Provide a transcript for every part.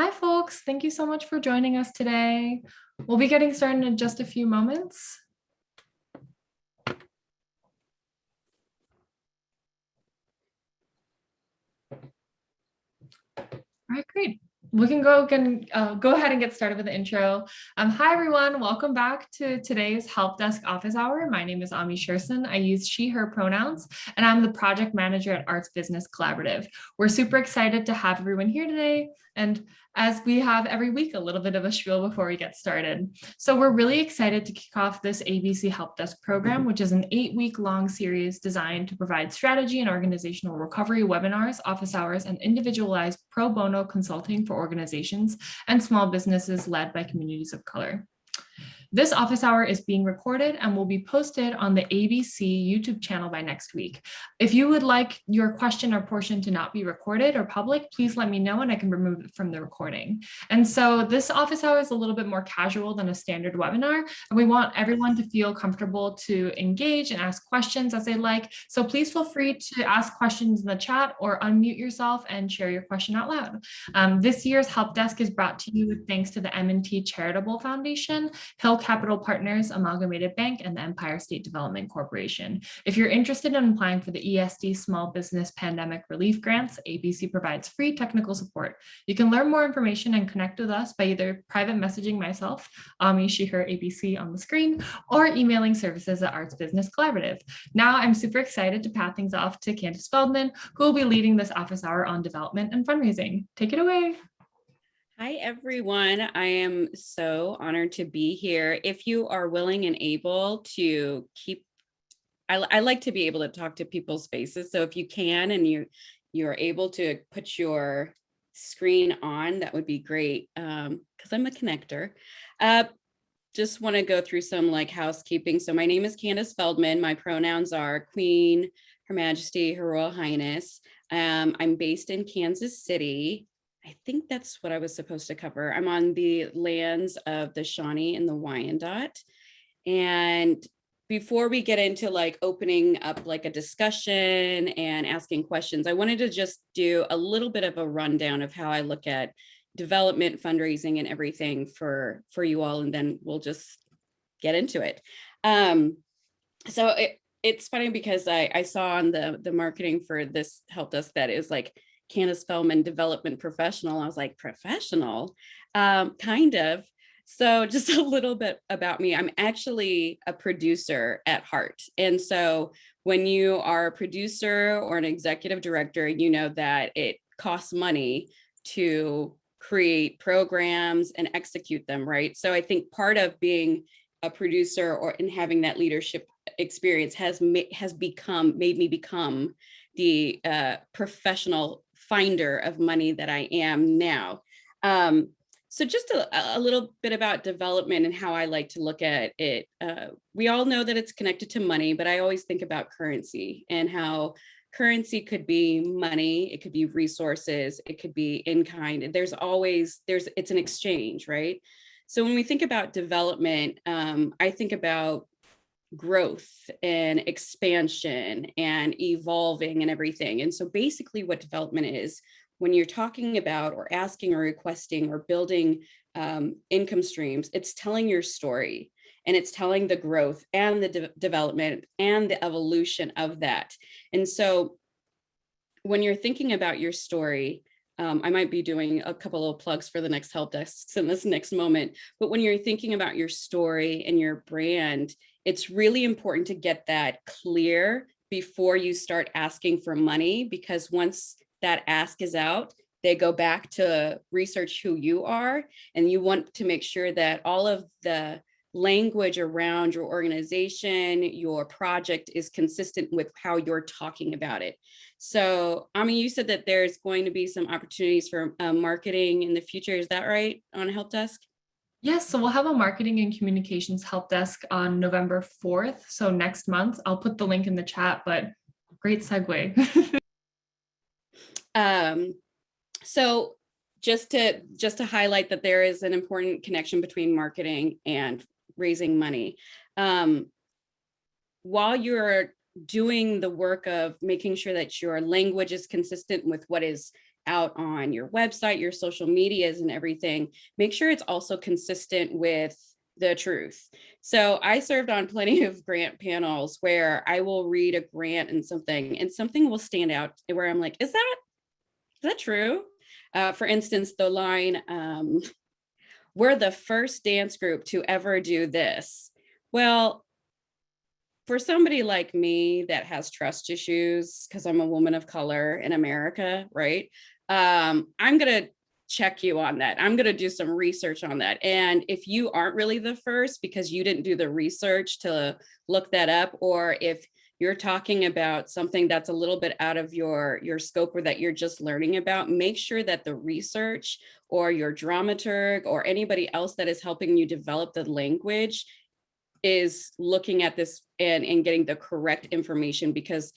Hi, folks. Thank you so much for joining us today. We'll be getting started in just a few moments. All right, great. We can go ahead and get started with the intro. Hi, everyone. Welcome back to today's Help Desk Office Hour. My name is Ami Sherson. I use she, her pronouns, and I'm the project manager at Arts Business Collaborative. We're super excited to have everyone here today. And as we have every week, a little bit of a spiel before we get started. So we're really excited to kick off this ABC Help Desk program, which is an 8-week-long series designed to provide strategy and organizational recovery webinars, office hours, and individualized pro bono consulting for organizations and small businesses led by communities of color. This office hour is being recorded and will be posted on the ABC YouTube channel by next week. If you would like your question or portion to not be recorded or public, please let me know and I can remove it from the recording. And so this office hour is a little bit more casual than a standard webinar, and we want everyone to feel comfortable to engage and ask questions as they like. So please feel free to ask questions in the chat or unmute yourself and share your question out loud. This year's Help Desk is brought to you with thanks to the M&T Charitable Foundation, Hill Capital Partners, Amalgamated Bank, and the Empire State Development Corporation. If you're interested in applying for the ESD Small Business Pandemic Relief Grants, ABC provides free technical support. You can learn more information and connect with us by either private messaging myself, Ami, she, her, ABC on the screen, or emailing services at Arts Business Collaborative. Now I'm super excited to pass things off to Candace Feldman, who will be leading this office hour on development and fundraising. Take it away. Hi, everyone. I am so honored to be here. If you are willing and able to I like to be able to talk to people's faces. So if you can and you're able to put your screen on, that would be great because I'm a connector. Just want to go through some housekeeping. So my name is Candace Feldman. My pronouns are Queen, Her Majesty, Her Royal Highness. I'm based in Kansas City. I think that's what I was supposed to cover. I'm on the lands of the Shawnee and the Wyandot. And before we get into opening up a discussion and asking questions, I wanted to just do a little bit of a rundown of how I look at development, fundraising, and everything for you all, and then we'll just get into it. So it's funny because I saw on the marketing for this help desk that is Candace Feldman, development professional. I was like, professional? Kind of. So just a little bit about me. I'm actually a producer at heart. And so when you are a producer or an executive director, you know that it costs money to create programs and execute them, right? So I think part of being a producer and having that leadership experience has made me become the professional finder of money that I am now. So just a little bit about development and how I like to look at it. We all know that it's connected to money, but I always think about currency and how currency could be money, it could be resources, it could be in kind. It's an exchange, right? So when we think about development, I think about growth and expansion and evolving and everything. And so basically what development is, when you're talking about or asking or requesting or building income streams, it's telling your story and it's telling the growth and the development and the evolution of that. And so when you're thinking about your story, I might be doing a couple of plugs for the next help desks in this next moment, but when you're thinking about your story and your brand, it's really important to get that clear before you start asking for money, because once that ask is out, they go back to research who you are, and you want to make sure that all of the language around your organization, your project is consistent with how you're talking about it. So, you said that there's going to be some opportunities for marketing in the future. Is that right, on Help Desk? Yes, so we'll have a marketing and communications help desk on November 4th. So next month, I'll put the link in the chat, but great segue. So just to highlight that there is an important connection between marketing and raising money. While you're doing the work of making sure that your language is consistent with what is out on your website, your social medias and everything, make sure it's also consistent with the truth. So I served on plenty of grant panels where I will read a grant and something will stand out where I'm like, is that true? For instance, the line, we're the first dance group to ever do this. Well, for somebody like me that has trust issues, because I'm a woman of color in America, right? I'm going to check you on that. I'm going to do some research on that. And if you aren't really the first because you didn't do the research to look that up, or if you're talking about something that's a little bit out of your scope or that you're just learning about, make sure that the research or your dramaturg or anybody else that is helping you develop the language is looking at this and getting the correct information, because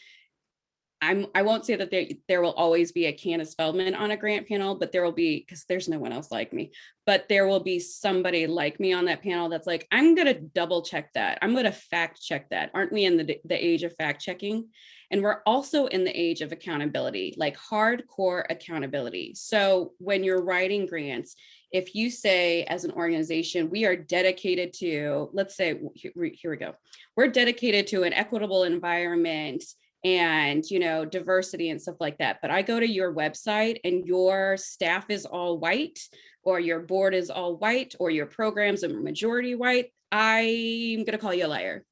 I won't say that there will always be a Candace Feldman on a grant panel, but there will be, because there's no one else like me, but there will be somebody like me on that panel that's like, I'm going to double check that. I'm going to fact check that. Aren't we in the age of fact checking? And we're also in the age of accountability, like hardcore accountability. So when you're writing grants, if you say as an organization, we are dedicated to, let's say, here we go. We're dedicated to an equitable environment and, diversity and stuff like that. But I go to your website and your staff is all white, or your board is all white, or your programs are majority white, I'm going to call you a liar.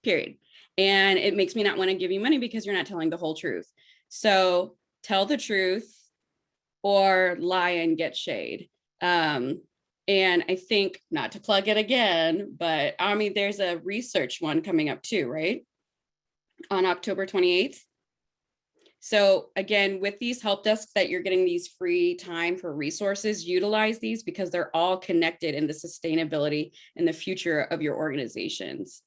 Period. And it makes me not want to give you money because you're not telling the whole truth. So tell the truth or lie and get shade. And I think, not to plug it again, but there's a research one coming up too, right? On October 28th. So again, with these help desks that you're getting these free time for resources, utilize these because they're all connected in the sustainability and the future of your organizations.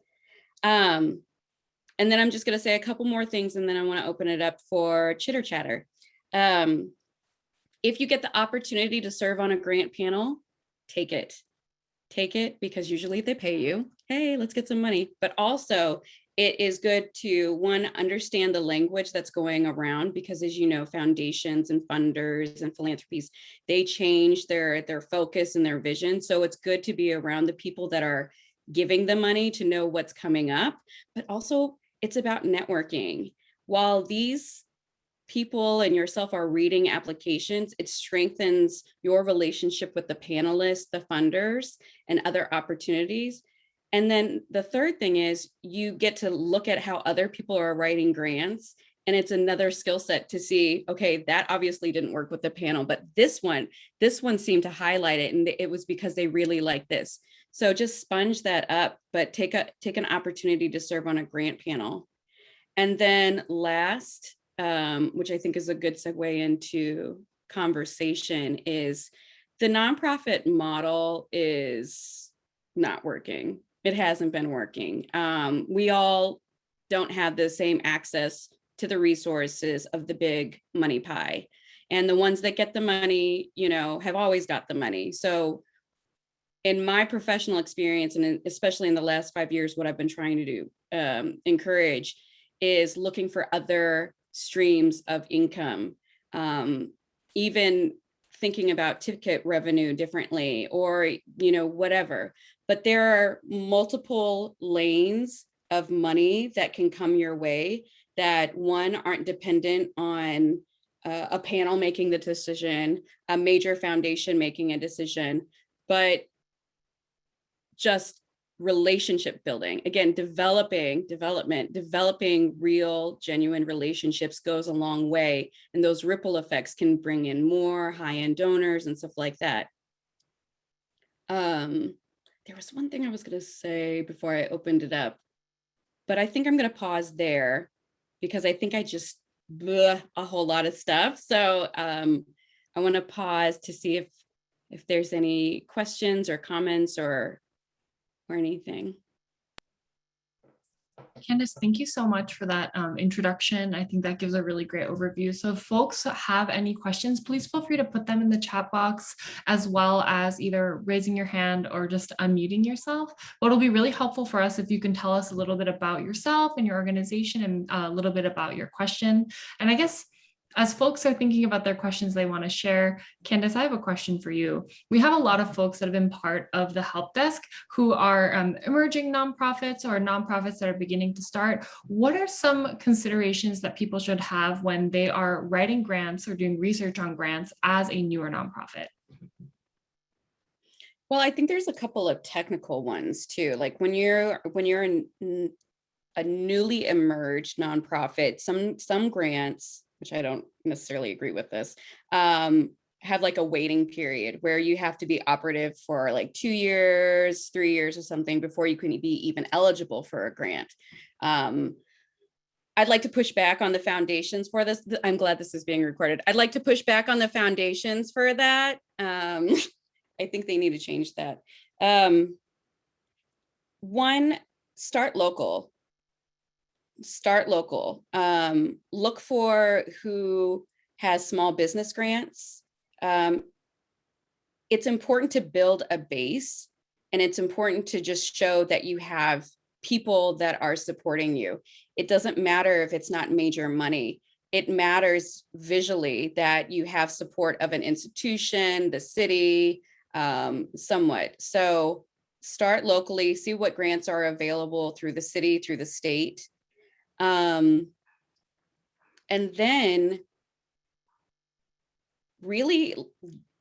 And then I'm just going to say a couple more things, and then I want to open it up for chitter chatter. If you get the opportunity to serve on a grant panel, take it. Take it, because usually they pay you. Hey, let's get some money. But also, it is good to, one, understand the language that's going around, because as you know, foundations and funders and philanthropies, they change their focus and their vision. So it's good to be around the people that are giving the money to know what's coming up. But also, it's about networking. While these people and yourself are reading applications, it strengthens your relationship with the panelists, the funders, and other opportunities. And then the third thing is you get to look at how other people are writing grants. And it's another skill set to see, okay, that obviously didn't work with the panel, but this one seemed to highlight it. And it was because they really like this. So just sponge that up, but take an opportunity to serve on a grant panel. And then last, which I think is a good segue into conversation, is the nonprofit model is not working. It hasn't been working. We all don't have the same access to the resources of the big money pie. And the ones that get the money, have always got the money. So in my professional experience, and especially in the last 5 years, what I've been trying to do, encourage, is looking for other streams of income, even thinking about ticket revenue differently, or whatever. But there are multiple lanes of money that can come your way that, one, aren't dependent on a panel making the decision, a major foundation making a decision, but just relationship building. Again, developing real, genuine relationships goes a long way. And those ripple effects can bring in more high-end donors and stuff like that. There was one thing I was going to say before I opened it up, but I think I'm going to pause there because I think I just blew a whole lot of stuff. So I want to pause to see if there's any questions or comments or anything. Candace, thank you so much for that introduction. I think that gives a really great overview. So if folks have any questions, please feel free to put them in the chat box, as well as either raising your hand or just unmuting yourself. But it'll be really helpful for us if you can tell us a little bit about yourself and your organization and a little bit about your question. And I guess as folks are thinking about their questions they want to share, Candace, I have a question for you. We have a lot of folks that have been part of the help desk who are emerging nonprofits or nonprofits that are beginning to start. What are some considerations that people should have when they are writing grants or doing research on grants as a newer nonprofit? Well, I think there's a couple of technical ones too. Like when you're a newly emerged nonprofit, some grants, which I don't necessarily agree with this, have like a waiting period where you have to be operative for like 2 years, 3 years or something before you can be even eligible for a grant. I'd like to push back on the foundations for this. I'm glad this is being recorded. I'd like to push back on the foundations for that. I think they need to change that. One, start local. Look for who has small business grants. It's important to build a base, and it's important to just show that you have people that are supporting you. It doesn't matter if it's not major money. It matters visually that you have support of an institution, the city, somewhat. So start locally, see what grants are available through the city, through the state. And then really,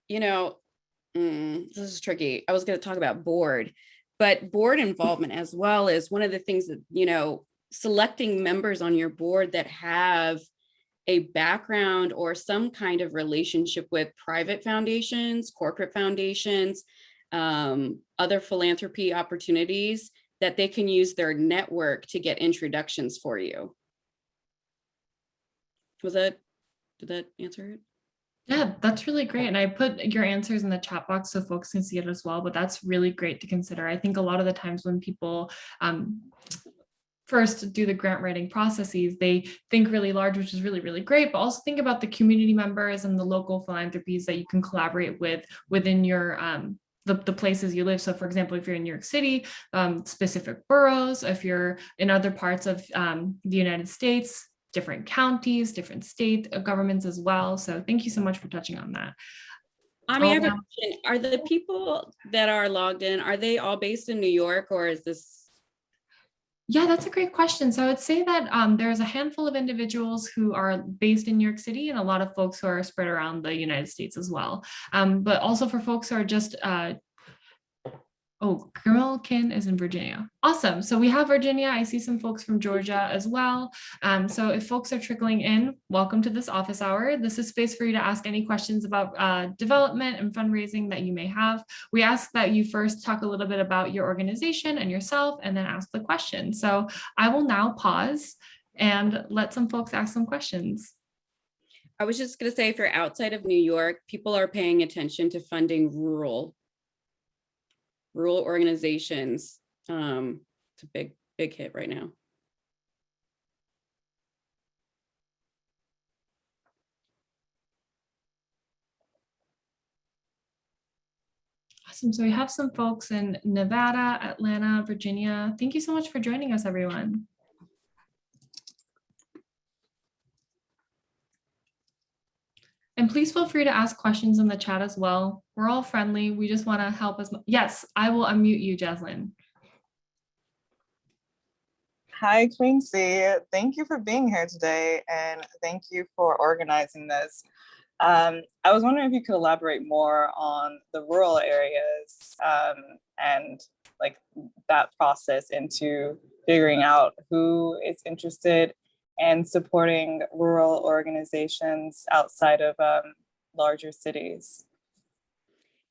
this is tricky. I was going to talk about board, but board involvement as well is one of the things that, selecting members on your board that have a background or some kind of relationship with private foundations, corporate foundations, other philanthropy opportunities, that they can use their network to get introductions for you. Did that answer it? Yeah, that's really great. And I put your answers in the chat box so folks can see it as well, but that's really great to consider. I think a lot of the times when people first do the grant writing processes, they think really large, which is really, really great, but also think about the community members and the local philanthropies that you can collaborate with within your the places you live. So for example, if you're in New York City, specific boroughs, if you're in other parts of the United States, different counties, different state governments as well. So thank you so much for touching on that. I have a question. Are the people that are logged in, are they all based in New York, or is this? Yeah, that's a great question. So I would say that there's a handful of individuals who are based in New York City and a lot of folks who are spread around the United States as well. But also for folks who are just Grilkin is in Virginia. Awesome. So we have Virginia. I see some folks from Georgia as well. So if folks are trickling in, welcome to this office hour. This is space for you to ask any questions about development and fundraising that you may have. We ask that you first talk a little bit about your organization and yourself, and then ask the question. So I will now pause and let some folks ask some questions. I was just going to say, if you're outside of New York, people are paying attention to funding rural organizations. It's a big hit right now. Awesome. So we have some folks in Nevada, Atlanta, Virginia. Thank you so much for joining us, everyone. And please feel free to ask questions in the chat as well. We're all friendly. We just want to help as much. Yes, I will unmute you, Jaslyn. Hi, Quincy. Thank you for being here today, and thank you for organizing this. I was wondering if you could elaborate more on the rural areas and like that process into figuring out who is interested and supporting rural organizations outside of larger cities.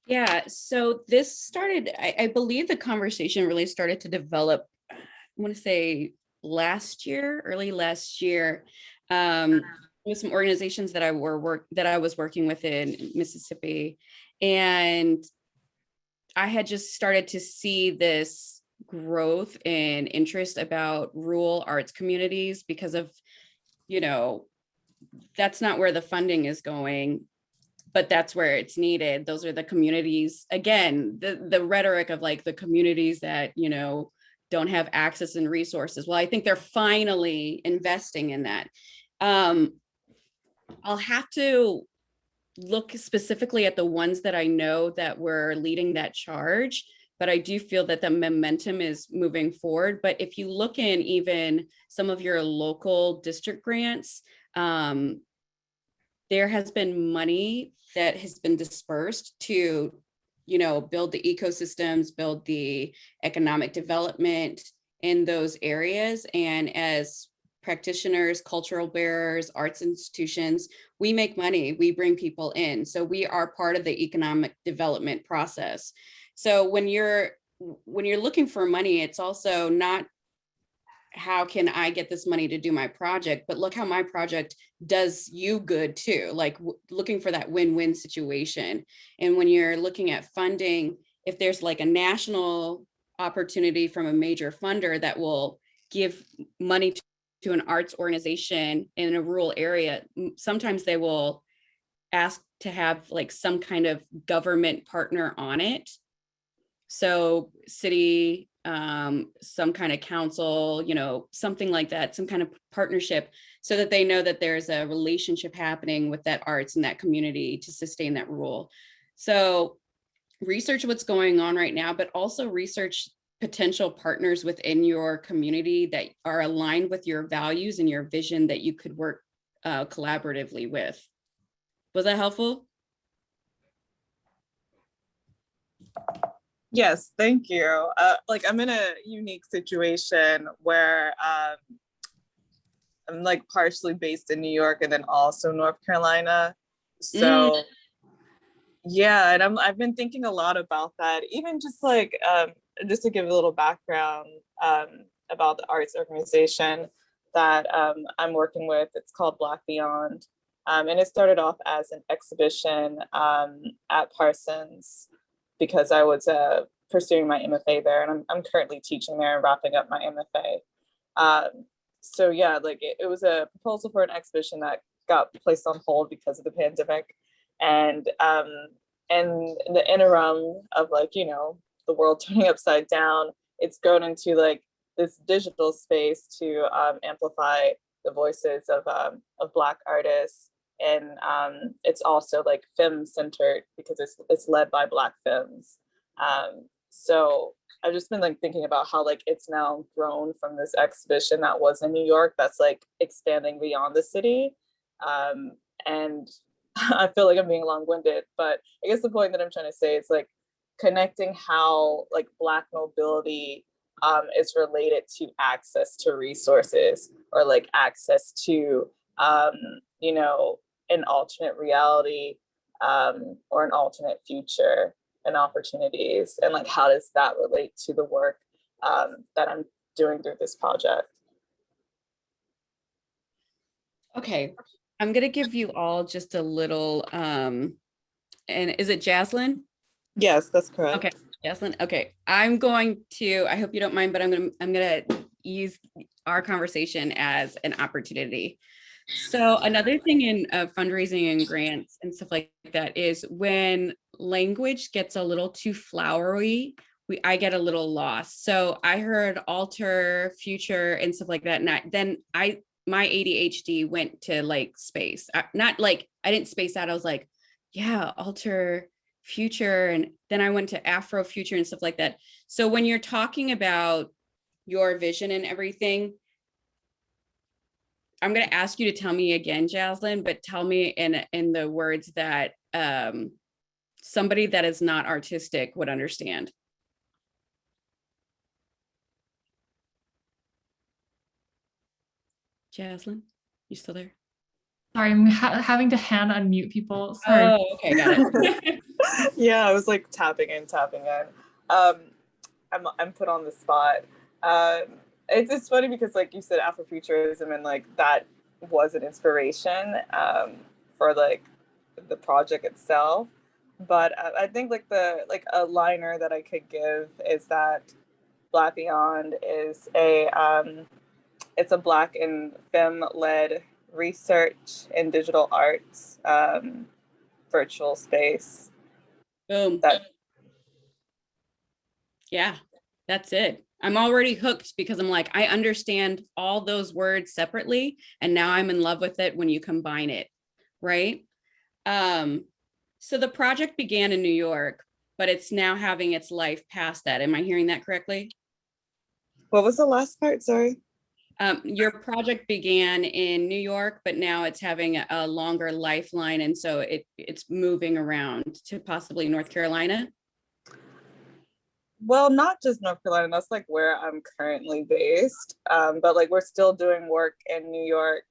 Yeah, so this started, I believe the conversation really started to develop, I want to say early last year, with some organizations that I was working with in Mississippi. And I had just started to see this growth in interest about rural arts communities because of, that's not where the funding is going, but that's where it's needed. Those are the communities, again, the rhetoric of like the communities that, don't have access and resources. Well, I think they're finally investing in that. I'll have to look specifically at the ones that I know that were leading that charge, but I do feel that the momentum is moving forward. But if you look in even some of your local district grants, there has been money that has been dispersed to, build the ecosystems, build the economic development in those areas. And as practitioners, cultural bearers, arts institutions, we make money, we bring people in. So we are part of the economic development process. So when you're looking for money, it's also not how can I get this money to do my project, but look how my project does you good too, like looking for that win-win situation. And when you're looking at funding, if there's like a national opportunity from a major funder that will give money to an arts organization in a rural area, sometimes they will ask to have like some kind of government partner on it. So city, some kind of council, something like that, some kind of partnership, so that they know that there's a relationship happening with that arts and that community to sustain that rule. So research what's going on right now, but also research potential partners within your community that are aligned with your values and your vision that you could work collaboratively with. Was that helpful? Yes, thank you. Like I'm in a unique situation where I'm like partially based in New York and then also North Carolina. So yeah, and I've been thinking a lot about that. Even just to give a little background about the arts organization that I'm working with. It's called Black Beyond, and it started off as an exhibition at Parsons because I was pursuing my MFA there, and I'm currently teaching there and wrapping up my MFA. So yeah, like it was a proposal for an exhibition that got placed on hold because of the pandemic, and in the interim of the world turning upside down, it's grown into like this digital space to amplify the voices of Black artists, and it's also like film centered because it's led by Black films. So I've just been like thinking about how like it's now grown from this exhibition that was in New York that's like expanding beyond the city. And I feel like I'm being long-winded, but I guess the point that I'm trying to say is like connecting how like Black mobility is related to access to resources or like access to an alternate reality or an alternate future and opportunities, and like how does that relate to the work that I'm doing through this project. Okay, I'm gonna give you all just a little, and is it Jaslyn? Yes, that's correct. Okay, Jaslyn. Okay, I hope you don't mind, but I'm gonna use our conversation as an opportunity. So another thing in fundraising and grants and stuff like that is when language gets a little too flowery, I get a little lost. So I heard alter, future, and stuff like that. And my ADHD went to like space. Not like I didn't space out. I was like, yeah, alter, future, and then I went to Afro future and stuff like that. So when you're talking about your vision and everything, I'm going to ask you to tell me again, Jaslyn, but tell me in the words that somebody that is not artistic would understand. Jaslyn, you still there? Sorry, I'm having to hand unmute people. Sorry. Oh, okay, got it. Yeah, I was like tapping in. I'm put on the spot. It's funny because like you said Afrofuturism, and like that was an inspiration for like the project itself. But I think like a liner that I could give is that Black Beyond is it's a Black and femme led research in digital arts virtual space. Boom. Yeah, that's it. I'm already hooked because I'm like, I understand all those words separately. And now I'm in love with it when you combine it. right? So the project began in New York, but it's now having its life past that. Am I hearing that correctly? What was the last part? Sorry. Your project began in New York, but now it's having a longer lifeline. And so it's moving around to possibly North Carolina. Well, not just North Carolina, that's like where I'm currently based. But like we're still doing work in New York.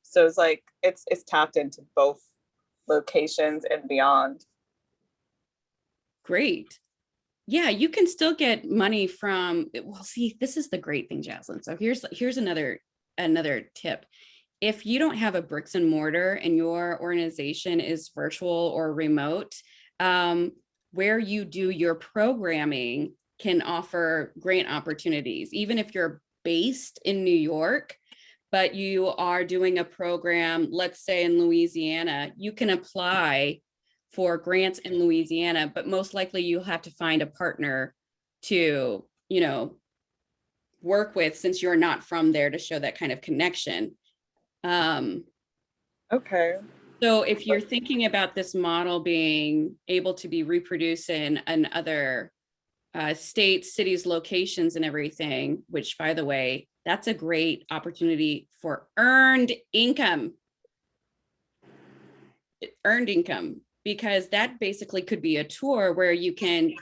So it's like it's tapped into both locations and beyond. Great. Yeah, you can still get money from, well, see, this is the great thing, Jaslyn. So here's another tip. If you don't have a bricks and mortar and your organization is virtual or remote, where you do your programming can offer grant opportunities. Even if you're based in New York, but you are doing a program, let's say in Louisiana, you can apply for grants in Louisiana, but most likely you'll have to find a partner to, work with, since you're not from there, to show that kind of connection. Okay. So if you're thinking about this model being able to be reproduced in other states, cities, locations, and everything, which, by the way, that's a great opportunity for earned income, because that basically could be a tour where you can,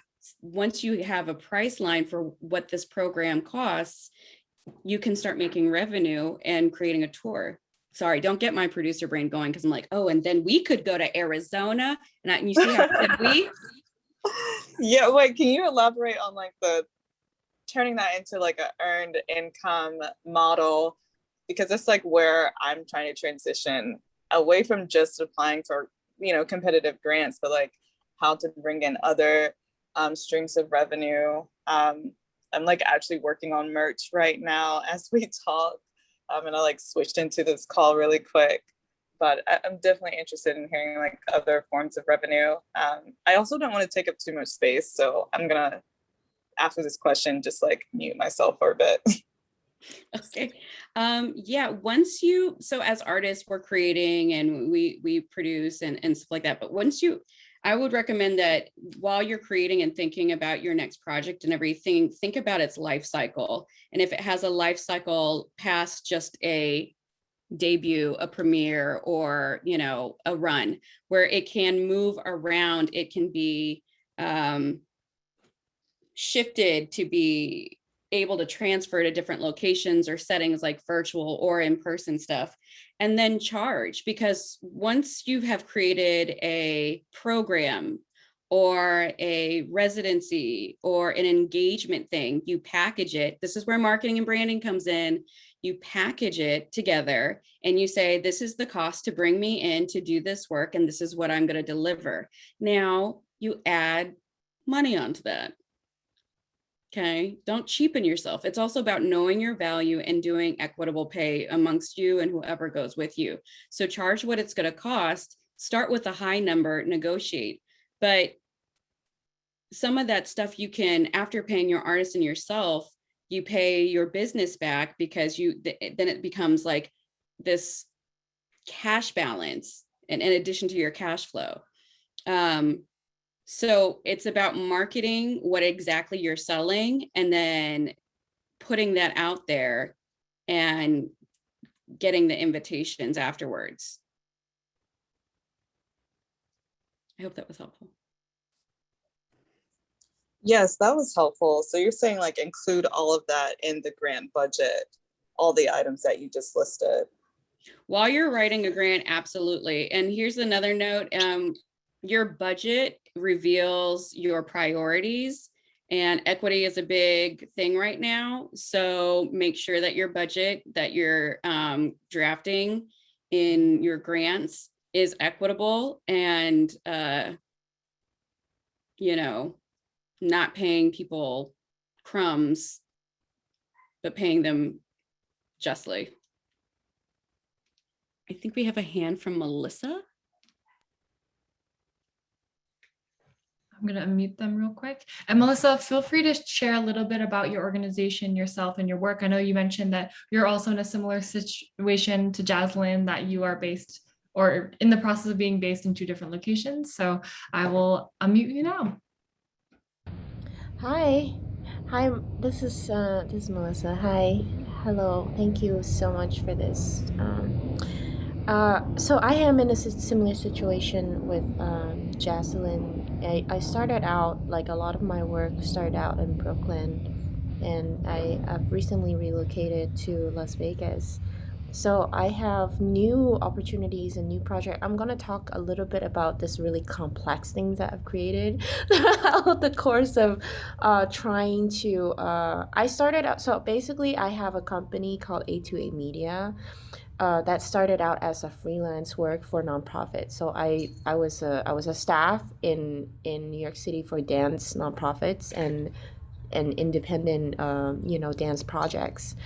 once you have a price line for what this program costs, you can start making revenue and creating a tour. Sorry, don't get my producer brain going, because I'm like, oh, and then we could go to Arizona. And you see how I said we? Yeah, wait, can you elaborate on like the turning that into like a earned income model? Because it's like where I'm trying to transition away from just applying for, competitive grants, but like how to bring in other streams of revenue. I'm like actually working on merch right now as we talk. And I like switched into this call really quick, but I'm definitely interested in hearing like other forms of revenue. I also don't want to take up too much space, so I'm gonna, after this question, just like mute myself for a bit. Okay. Yeah, so as artists, we're creating and we produce and stuff like that. But I would recommend that while you're creating and thinking about your next project and everything, think about its life cycle. And if it has a life cycle past just a debut, a premiere, or, a run, where it can move around, it can be shifted to be able to transfer to different locations or settings, like virtual or in-person stuff, and then charge. Because once you have created a program or a residency or an engagement thing, you package it. This is where marketing and branding comes in. You package it together and you say, this is the cost to bring me in to do this work, and this is what I'm going to deliver. Now you add money onto that. Okay, don't cheapen yourself. It's also about knowing your value and doing equitable pay amongst you and whoever goes with you. So charge what it's going to cost, start with a high number, negotiate. But some of that stuff you can, after paying your artist and yourself, you pay your business back, because then it becomes like this cash balance in addition to your cash flow. So it's about marketing what exactly you're selling and then putting that out there and getting the invitations afterwards. I hope that was helpful. Yes, that was helpful. So you're saying like include all of that in the grant budget, all the items that you just listed. While you're writing a grant, absolutely. And here's another note. Your budget reveals your priorities, and equity is a big thing right now. So make sure that your budget that you're drafting in your grants is equitable and, not paying people crumbs, but paying them justly. I think we have a hand from Melissa. I'm going to unmute them real quick. And Melissa, feel free to share a little bit about your organization, yourself, and your work. I know you mentioned that you're also in a similar situation to Jaslyn, that you are based or in the process of being based in 2 different locations. So I will unmute you now. Hi, hi. This is Melissa. Hi, hello. Thank you so much for this. So I am in a similar situation with Jocelyn. I started out like a lot of my work started out in Brooklyn, and I've recently relocated to Las Vegas. So I have new opportunities and new project. I'm gonna talk a little bit about this really complex thing that I've created throughout the course of trying to. I started out. So basically, I have a company called A2A Media that started out as a freelance work for nonprofit. So I was a staff in New York City for dance nonprofits and independent dance projects.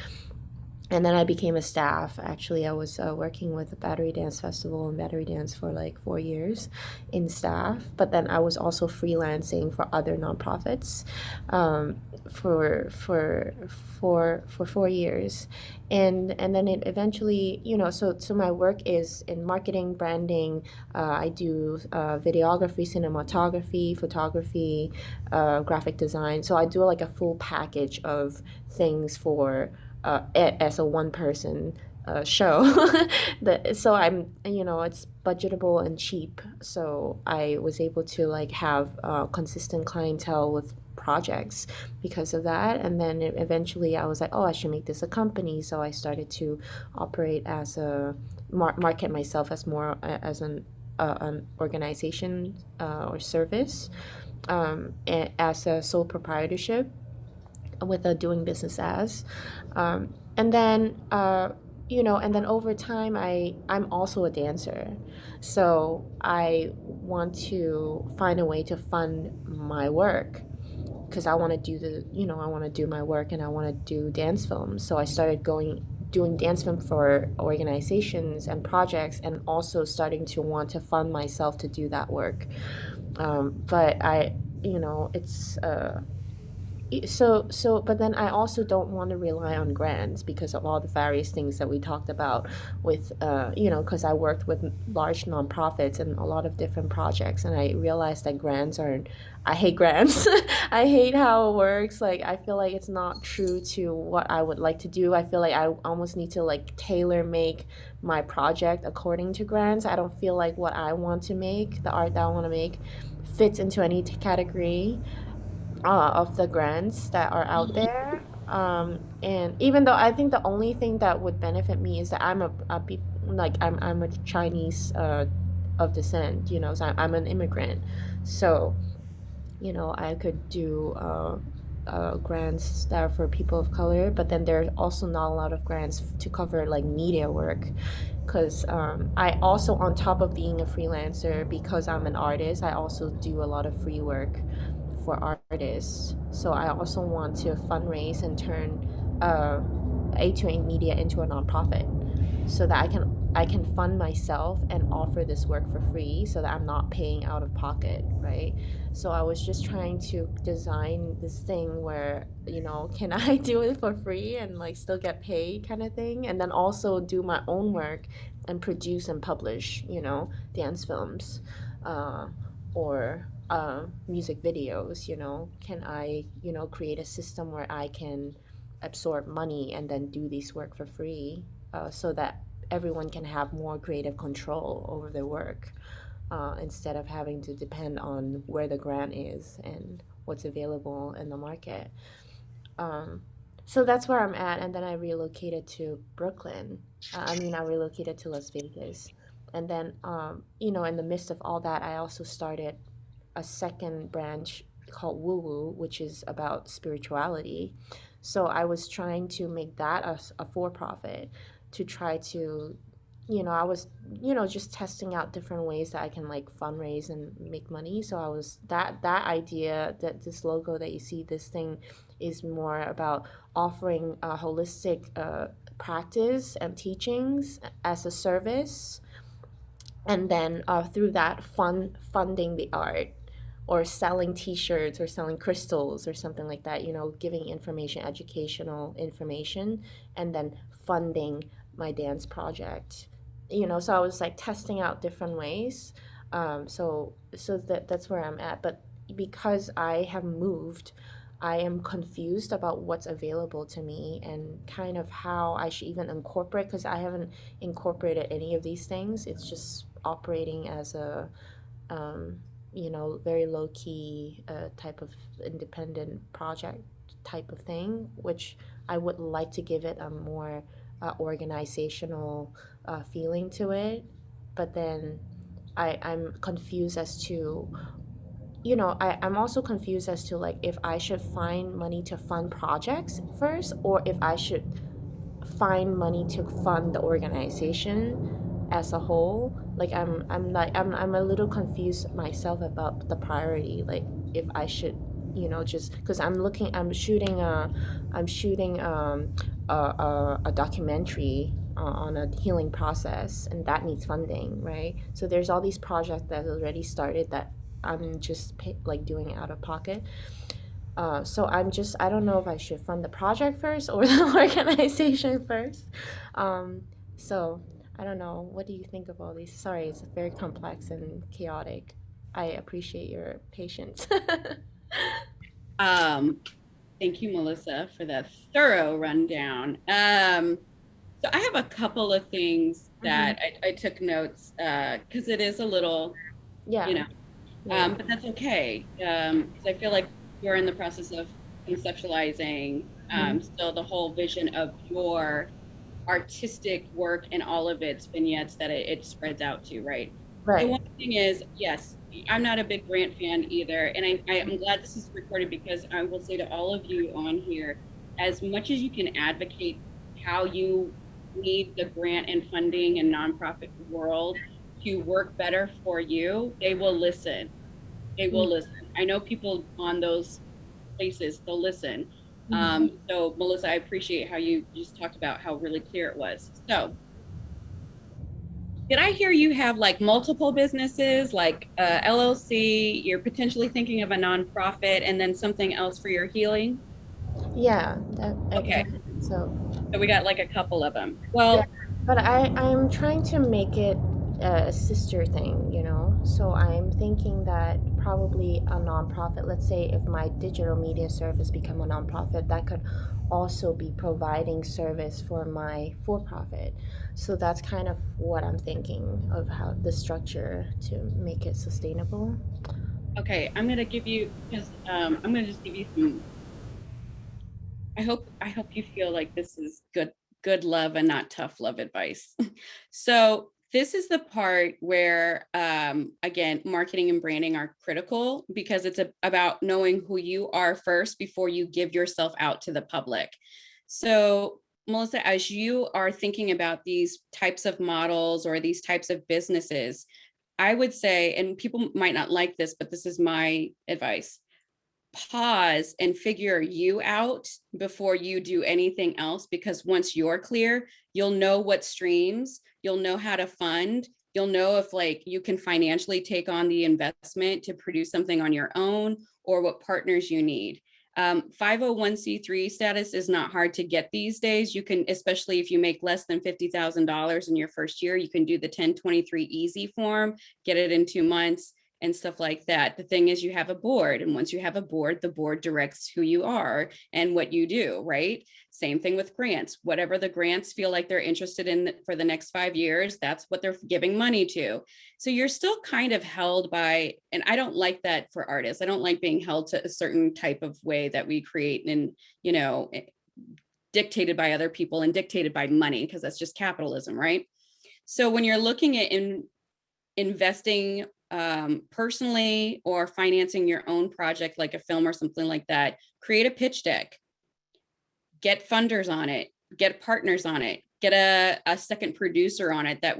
And then I became a staff. Actually, I was working with the Battery Dance Festival and Battery Dance for like 4 years in staff. But then I was also freelancing for other nonprofits for 4 years, and then it eventually, so my work is in marketing, branding. I do videography, cinematography, photography, graphic design. So I do like a full package of things for as a one person show. So it's budgetable and cheap. So I was able to like have consistent clientele with projects because of that. And then eventually I was like, oh, I should make this a company. So I started to operate as a market myself as more as an organization or service, as a sole proprietorship with a doing business as, and then and then over time I'm also a dancer, so I want to find a way to fund my work because I want to do I want to do my work and I want to do dance films. So I started doing dance film for organizations and projects, and also starting to want to fund myself to do that work. But I it's but then I also don't want to rely on grants because of all the various things that we talked about with because I worked with large nonprofits and a lot of different projects, and I realized that grants are I hate grants. I hate how it works. Like, I feel like it's not true to what I would like to do. I feel like I almost need to like tailor make my project according to grants. I don't feel like what I want to make, the art that I want to make, fits into any category of the grants that are out there. And even though I think the only thing that would benefit me is that I'm a Chinese of descent, so I'm an immigrant. So, I could do grants that are for people of color, but then there's also not a lot of grants to cover like media work. Because I also, on top of being a freelancer, because I'm an artist, I also do a lot of free work for artists. So I also want to fundraise and turn A2A Media into a nonprofit, so that I can fund myself and offer this work for free, so that I'm not paying out of pocket, right? So I was just trying to design this thing where, can I do it for free and like still get paid kind of thing, and then also do my own work and produce and publish, dance films, or music videos. Can I, create a system where I can absorb money and then do this work for free, so that everyone can have more creative control over their work, instead of having to depend on where the grant is and what's available in the market. Um, so that's where I'm at. And then I relocated to Brooklyn. I relocated to Las Vegas. And then, in the midst of all that, I also started a second branch called Woo Woo, which is about spirituality. So I was trying to make that a for profit, to try to, I was, just testing out different ways that I can like fundraise and make money. So I was that idea, that this logo that you see, this thing is more about offering a holistic practice and teachings as a service, and then through that funding the art, or selling t-shirts or selling crystals or something like that, giving information, educational information, and then funding my dance project. So I was like testing out different ways. So that's where I'm at. But because I have moved, I am confused about what's available to me and kind of how I should even incorporate, because I haven't incorporated any of these things. It's just operating as a um, very low key type of independent project type of thing, which I would like to give it a more organizational feeling to it. But then I'm confused as to, I'm also confused as to like if I should find money to fund projects first, or if I should find money to fund the organization as a whole. Like I'm a little confused myself about the priority. Like if I should, just because I'm shooting a documentary on a healing process, and that needs funding, right? So there's all these projects that already started that I'm just like doing out of pocket. So I don't know if I should fund the project first or the organization first. Um, so I don't know. What do you think of all these? Sorry, it's very complex and chaotic. I appreciate your patience. Um, Thank you, Melissa, for that thorough rundown. So I have a couple of things Hmm. that I took notes because it is a little, you Yeah, know, yeah. but that's okay because I feel like you're in the process of conceptualizing Hmm. still the whole vision of your artistic work and all of its vignettes that it spreads out to, right? The Right. one thing is, yes, I'm not a big grant fan either. And I'm glad this is recorded because I will say to all of you on here, as much as you can advocate how you need the grant and funding and nonprofit world to work better for you, they will listen. They will Mm-hmm. listen. I know people on those places, they'll listen. Mm-hmm. So Melissa, I appreciate how you just talked about how really clear it was. So did I hear you have like multiple businesses, like LLC, you're potentially thinking of a nonprofit and then something else for your healing? Yeah, Okay, exactly. So so we got like a couple of them. yeah, Well, but I'm trying to make it a sister thing. So I'm thinking that probably a nonprofit, let's say if my digital media service become a nonprofit, that could also be providing service for my for-profit. So that's kind of what I'm thinking of, how the structure to make it sustainable. okay, I'm gonna give you because I'm gonna just give you some. I hope you feel like this is good love and not tough love advice. So this is the part where again, marketing and branding are critical because it's about knowing who you are first before you give yourself out to the public. So Melissa, as you are thinking about these types of models or these types of businesses, I would say, and people might not like this, but this is my advice, pause and figure you out before you do anything else, because once you're clear, you'll know what streams, you'll know how to fund, you'll know if like you can financially take on the investment to produce something on your own or what partners you need. 501c3 status is not hard to get these days. You can, especially if you make less than $50,000 in your first year, you can do the 1023 easy form, get it in 2 months and stuff like that. The thing is, you have a board, and once you have a board, the board directs who you are and what you do, right? Same thing with grants. Whatever the grants feel like they're interested in for the next 5 years, that's what they're giving money to. So you're still kind of held by, and I don't like that for artists. I don't like being held to a certain type of way that we create and, dictated by other people and dictated by money, because that's just capitalism, right? So when you're looking at investing personally or financing your own project like a film or something like that, create a pitch deck, get funders on it, get partners on it, get a second producer on it that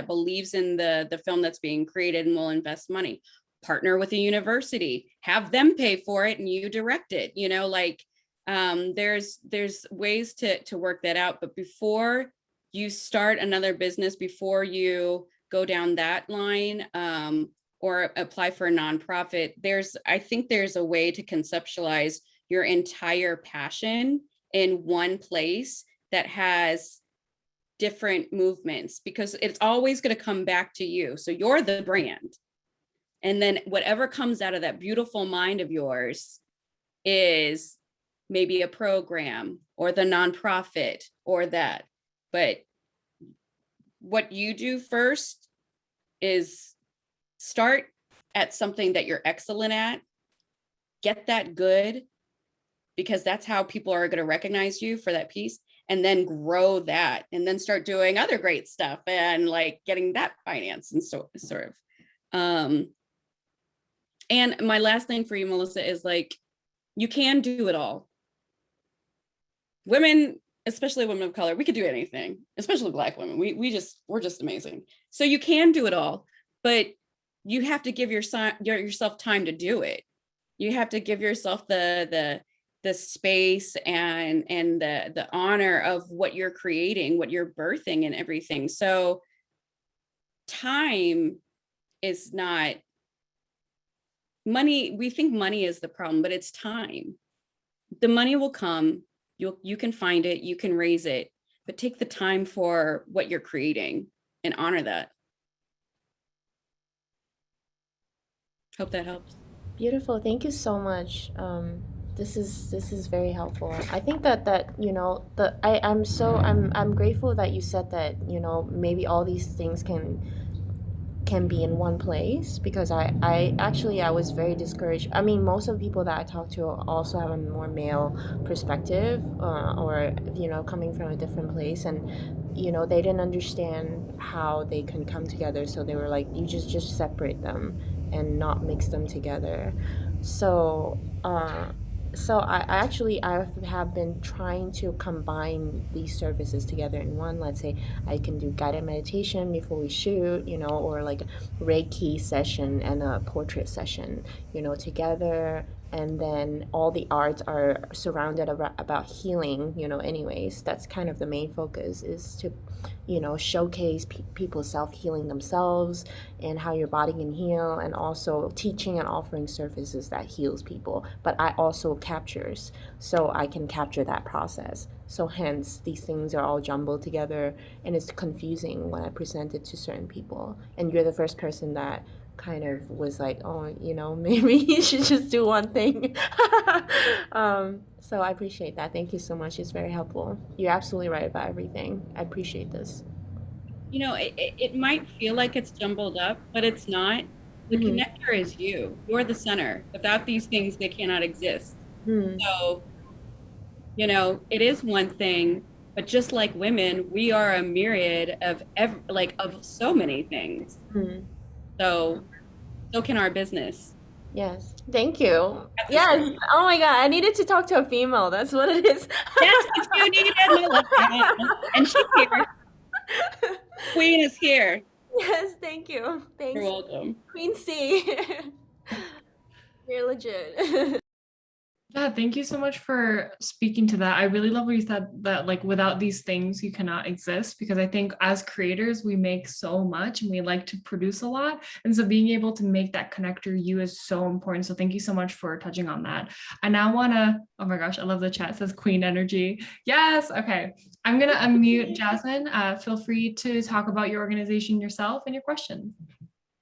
believes in the film that's being created and will invest money. Partner with a university, have them pay for it and you direct it. There's ways to work that out, but before you start another business, before you go down that line, or apply for a nonprofit, I think there's a way to conceptualize your entire passion in one place that has different movements, because it's always going to come back to you. So you're the brand. And then whatever comes out of that beautiful mind of yours is maybe a program or the nonprofit or that. But what you do first is start at something that you're excellent at, get that good, because that's how people are going to recognize you for that piece, and then grow that, and then start doing other great stuff and like getting that finance and so sort of. And my last thing for you, Melissa, is like, you can do it all. Women, especially women of color, we could do anything, especially Black women. We're just amazing. So you can do it all, but you have to give yourself time to do it. You have to give yourself the space and the honor of what you're creating, what you're birthing and everything. So time is not money. We think money is the problem, but it's time. The money will come. You can find it, you can raise it, but take the time for what you're creating and honor that. Hope that helps. Beautiful. Thank you so much. This is very helpful. I think that I'm grateful that you said that, maybe all these things can be in one place, because I actually I was very discouraged. I mean, most of the people that I talk to also have a more male perspective, or coming from a different place, and they didn't understand how they can come together, so they were like, you just separate them and not mix them together. So I have been trying to combine these services together in one. Let's say I can do guided meditation before we shoot, or like a Reiki session and a portrait session, together. And then all the arts are surrounded about healing, anyways. That's kind of the main focus, is to showcase people self-healing themselves and how your body can heal, and also teaching and offering services that heals people, but I also captures, so I can capture that process. So hence these things are all jumbled together, and it's confusing when I present it to certain people, and you're the first person that kind of was like, oh, maybe you should just do one thing. So I appreciate that. Thank you so much. It's very helpful. You're absolutely right about everything. I appreciate this. It might feel like it's jumbled up, but it's not. The connector is you. You're the center. Without these things, they cannot exist. So, it is one thing, but just like women, we are a myriad of of so many things. So can our business. Yes. Thank you. Yes. Oh my God. I needed to talk to a female. That's what it is. That's what you needed, Melissa. And she's here. Queen is here. Yes. Thank you. Thanks. You're welcome. Queen C. You're legit. Yeah, thank you so much for speaking to that. I really love what you said, that like without these things, you cannot exist, because I think as creators, we make so much and we like to produce a lot. And so being able to make that connector you is so important. So thank you so much for touching on that. I now want to, oh my gosh, I love the chat. It says Queen Energy. Yes. Okay. I'm going to unmute Jasmine. Feel free to talk about your organization yourself and your question.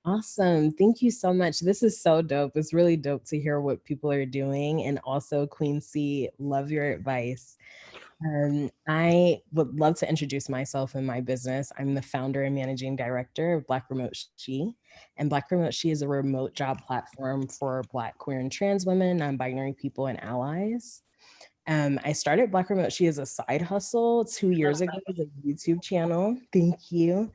Awesome. Thank you so much. This is so dope. It's really dope to hear what people are doing. And also, Queen C, love your advice. I would love to introduce myself and my business. I'm the founder and managing director of Black Remote She. And Black Remote She is a remote job platform for Black, queer, and trans women, non-binary people, and allies. I started Black Remote She as a side hustle 2 years ago as a YouTube channel. Thank you.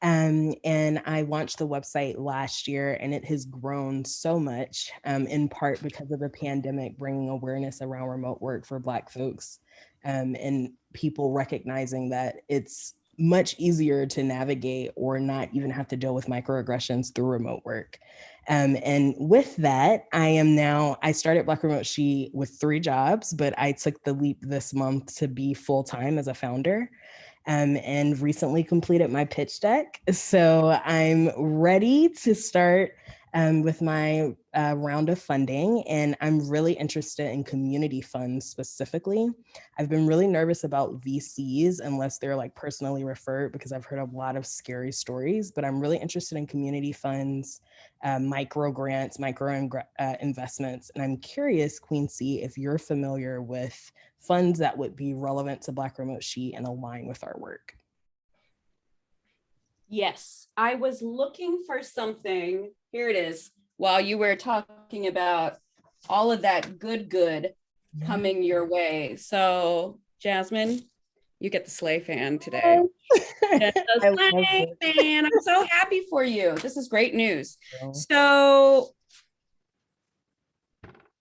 And I launched the website last year, and it has grown so much, in part because of the pandemic, bringing awareness around remote work for Black folks, and people recognizing that it's much easier to navigate or not even have to deal with microaggressions through remote work. And with that, I started Black Remote She with 3 jobs, but I took the leap this month to be full-time as a founder. And recently completed my pitch deck. So I'm ready to start with my round of funding, and I'm really interested in community funds specifically. I've been really nervous about VCs unless they're like personally referred, because I've heard a lot of scary stories, but I'm really interested in community funds, micro grants, investments. And I'm curious, Queen C, if you're familiar with funds that would be relevant to Black Remote She and align with our work. Yes, I was looking for something. Here it is. While you were talking about all of that good coming your way. So, Jasmine, you get the sleigh fan today. Get the sleigh fan. I'm so happy for you. This is great news. So,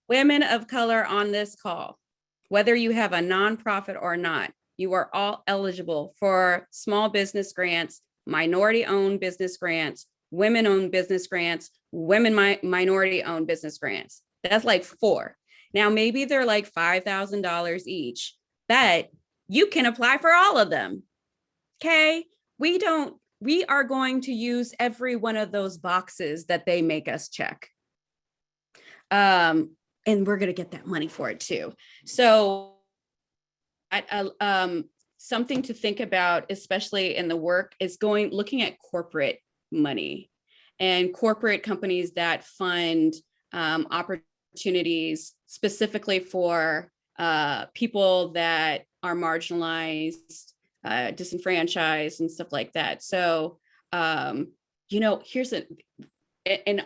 women of color on this call, whether you have a nonprofit or not, you are all eligible for small business grants, minority-owned business grants, women-owned business grants, minority-owned business grants. That's like 4. Now, maybe they're like $5,000 each, but you can apply for all of them. Okay? We are going to use every one of those boxes that they make us check. And we're going to get that money for it too. So, something to think about, especially in the work, is looking at corporate money and corporate companies that fund opportunities specifically for people that are marginalized, disenfranchised, and stuff like that. So, and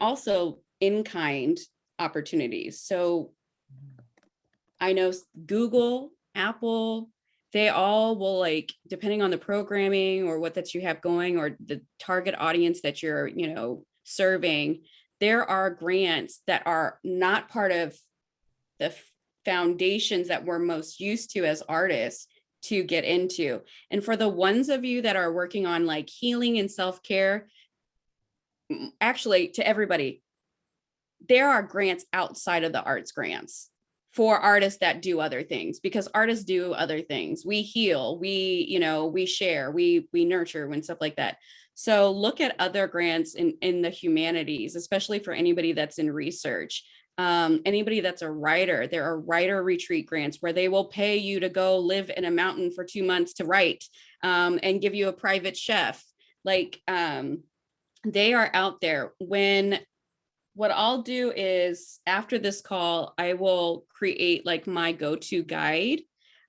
also in-kind opportunities. So I know Google, Apple, they all will, like, depending on the programming or what that you have going or the target audience that you're, serving, there are grants that are not part of the foundations that we're most used to as artists to get into. And for the ones of you that are working on like healing and self-care, actually, to everybody, there are grants outside of the arts grants for artists that do other things, because artists do other things. We heal, we share, we nurture and stuff like that. So look at other grants in the humanities, especially for anybody that's in research. Anybody that's a writer, there are writer retreat grants where they will pay you to go live in a mountain for 2 months to write, and give you a private chef. Like, they are out there. What I'll do is, after this call, I will create like my go-to guide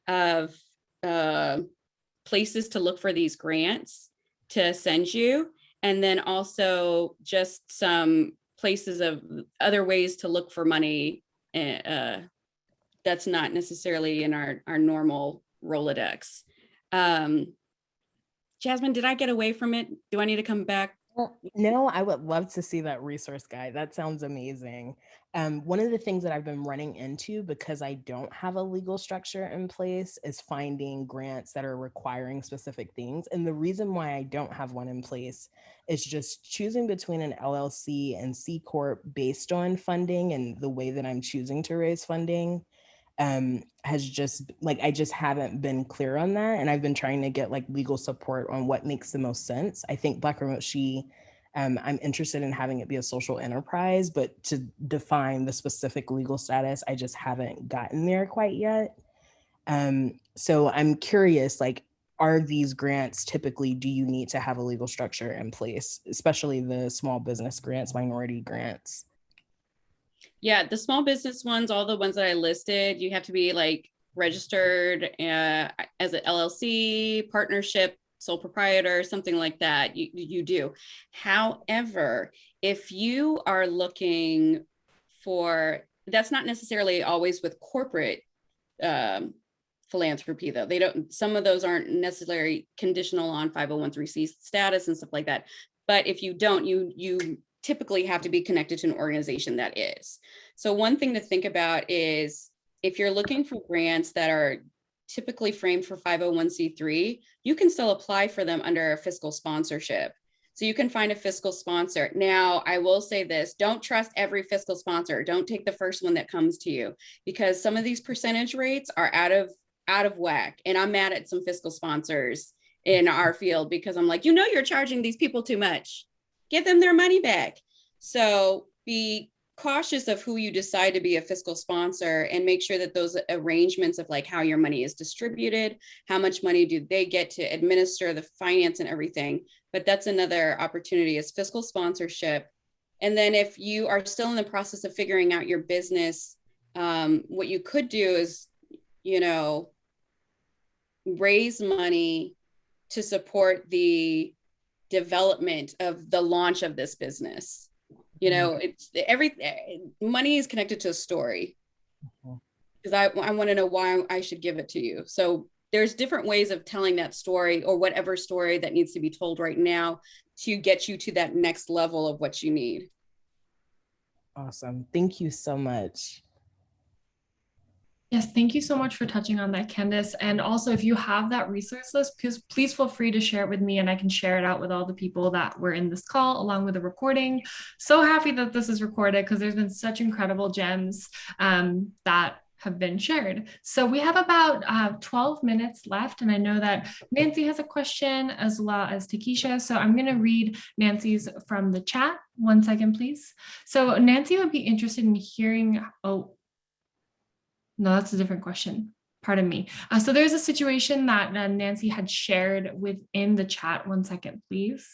of places to look for these grants to send you. And then also just some places of other ways to look for money that's not necessarily in our normal Rolodex. Jasmine, did I get away from it? Do I need to come back? No, I would love to see that resource guide. That sounds amazing. One of the things that I've been running into, because I don't have a legal structure in place, is finding grants that are requiring specific things. And the reason why I don't have one in place is just choosing between an LLC and C Corp based on funding and the way that I'm choosing to raise funding. Has just like, I just haven't been clear on that. And I've been trying to get like legal support on what makes the most sense. I think Black Remote She, I'm interested in having it be a social enterprise, but to define the specific legal status, I just haven't gotten there quite yet. So I'm curious, like, are these grants typically, do you need to have a legal structure in place, especially the small business grants, minority grants? Yeah, the small business ones, all the ones that I listed, you have to be like registered as an LLC, partnership, sole proprietor, something like that. You do. However, if you are looking for, that's not necessarily always with corporate philanthropy, though. Some of those aren't necessarily conditional on 501(c)(3) status and stuff like that. But if you don't, you typically have to be connected to an organization that is. So one thing to think about is, if you're looking for grants that are typically framed for 501(c)(3), you can still apply for them under a fiscal sponsorship. So you can find a fiscal sponsor. Now, I will say this, don't trust every fiscal sponsor. Don't take the first one that comes to you, because some of these percentage rates are out of whack. And I'm mad at some fiscal sponsors in our field, because I'm like, you're charging these people too much. Give them their money back. So be cautious of who you decide to be a fiscal sponsor, and make sure that those arrangements of like how your money is distributed, how much money do they get to administer, the finance and everything. But that's another opportunity, is fiscal sponsorship. And then if you are still in the process of figuring out your business, what you could do is, you know, raise money to support the development of the launch of this business. You know, it's money is connected to a story, because I want to know why I should give it to you. So there's different ways of telling that story, or whatever story that needs to be told right now, to get you to that next level of what you need. Awesome. Thank you so much. Yes, thank you so much for touching on that, Candace. And also, if you have that resource list, please feel free to share it with me, and I can share it out with all the people that were in this call, along with the recording. So happy that this is recorded, because there's been such incredible gems that have been shared. So we have about 12 minutes left, and I know that Nancy has a question, as well as Takesha. So I'm going to read Nancy's from the chat. One second, please. So Nancy would be interested in hearing, no, that's a different question. Pardon me. So there's a situation that Nancy had shared within the chat. One second, please.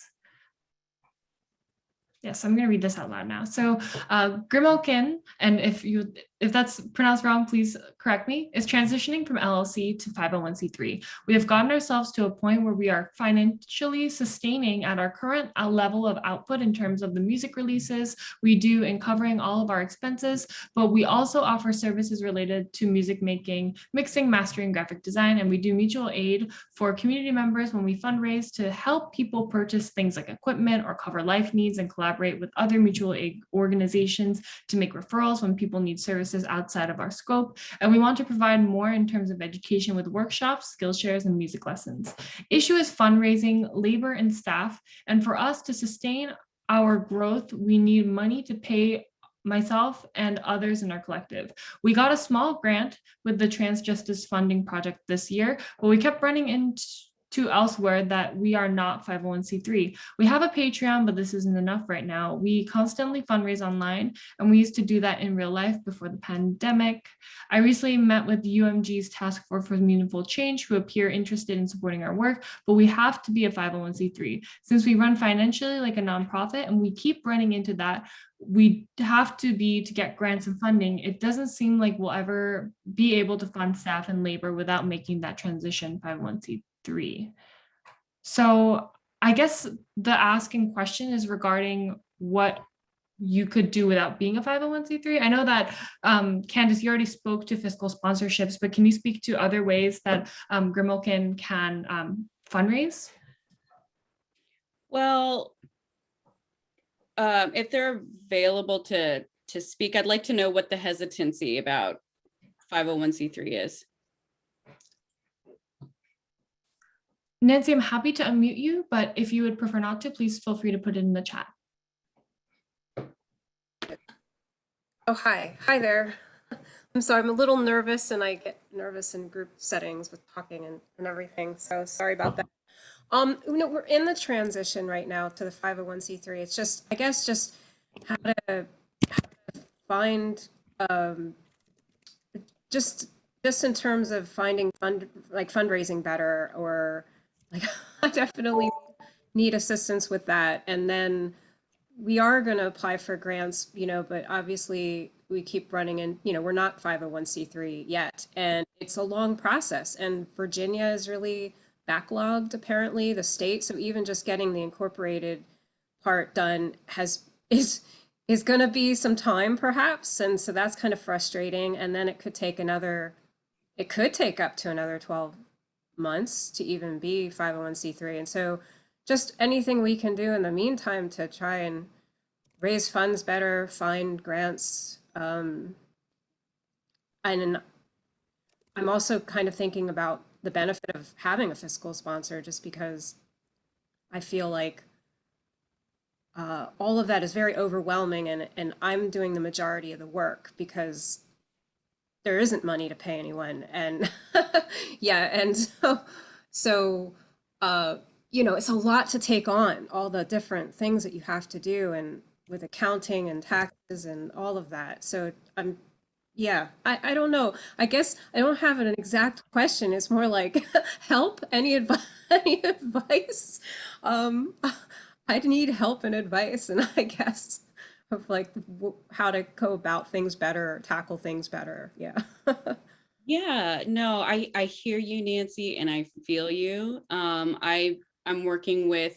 Yes, I'm going to read this out loud now. So Grimalkin, and if that's pronounced wrong, please correct me, is transitioning from LLC to 501c3. We have gotten ourselves to a point where we are financially sustaining at our current level of output in terms of the music releases we do, and covering all of our expenses, but we also offer services related to music making, mixing, mastering, graphic design, and we do mutual aid for community members when we fundraise to help people purchase things like equipment or cover life needs, and collaborate with other mutual aid organizations to make referrals when people need services outside of our scope. And we want to provide more in terms of education with workshops, skill shares, and music lessons. Issue is fundraising, labor, and staff. And for us to sustain our growth, we need money to pay myself and others in our collective. We got a small grant with the Trans Justice Funding Project this year, but we kept running into elsewhere that we are not 501c3. We have a Patreon, but this isn't enough right now. We constantly fundraise online, and we used to do that in real life before the pandemic. I recently met with UMG's Task Force for Meaningful Change, who appear interested in supporting our work, but we have to be a 501c3. Since we run financially like a nonprofit, and we keep running into that, we have to get grants and funding. It doesn't seem like we'll ever be able to fund staff and labor without making that transition 501c3. So I guess the asking question is regarding what you could do without being a 501c3. I know that Candace, you already spoke to fiscal sponsorships, but can you speak to other ways that Grimalkin can fundraise? Well, if they're available to speak, I'd like to know what the hesitancy about 501c3 is. Nancy, I'm happy to unmute you, but if you would prefer not to, please feel free to put it in the chat. Oh, hi. Hi there. I'm a little nervous, and I get nervous in group settings with talking and everything. So sorry about that. We're in the transition right now to the 501c3. It's just, I guess, just how to find, just in terms of finding fundraising better, or like I definitely need assistance with that. And then we are going to apply for grants, but obviously we keep running in, we're not 501c3 yet. And it's a long process. And Virginia is really backlogged, apparently, the state. So even just getting the incorporated part done is going to be some time, perhaps. And so that's kind of frustrating. And then it could take up to another 12 months to even be 501c3. And so just anything we can do in the meantime to try and raise funds better, find grants. And I'm also kind of thinking about the benefit of having a fiscal sponsor, just because I feel like all of that is very overwhelming, and I'm doing the majority of the work because there isn't money to pay anyone. And yeah, and so it's a lot to take on, all the different things that you have to do. And with accounting and taxes and all of that. So I don't know. I guess I don't have an exact question. It's more like help, any advice, any advice? Um, I'd need help and advice, and I guess of like how to go about things better or tackle things better. Yeah. Yeah, no, I hear you, Nancy, and I feel you. I'm working with,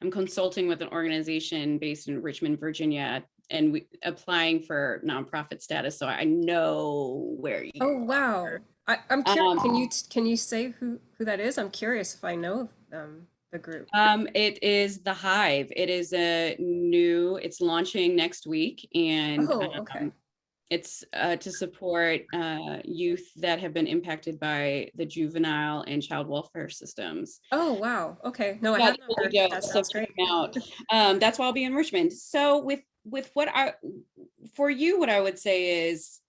I'm consulting with an organization based in Richmond, Virginia, and we applying for nonprofit status. So I know where you Oh, wow. are. I'm curious. Um, Can you say who that is? I'm curious if I know the group. it is the Hive. It is it's launching next week, and Oh, okay. it's to support youth that have been impacted by the juvenile and child welfare systems. Oh, wow. Okay. No, I Yeah, have it's not really heard, but dope. that So sounds check great. them out. That's why I'll be in Richmond. So with what I for you, what I would say is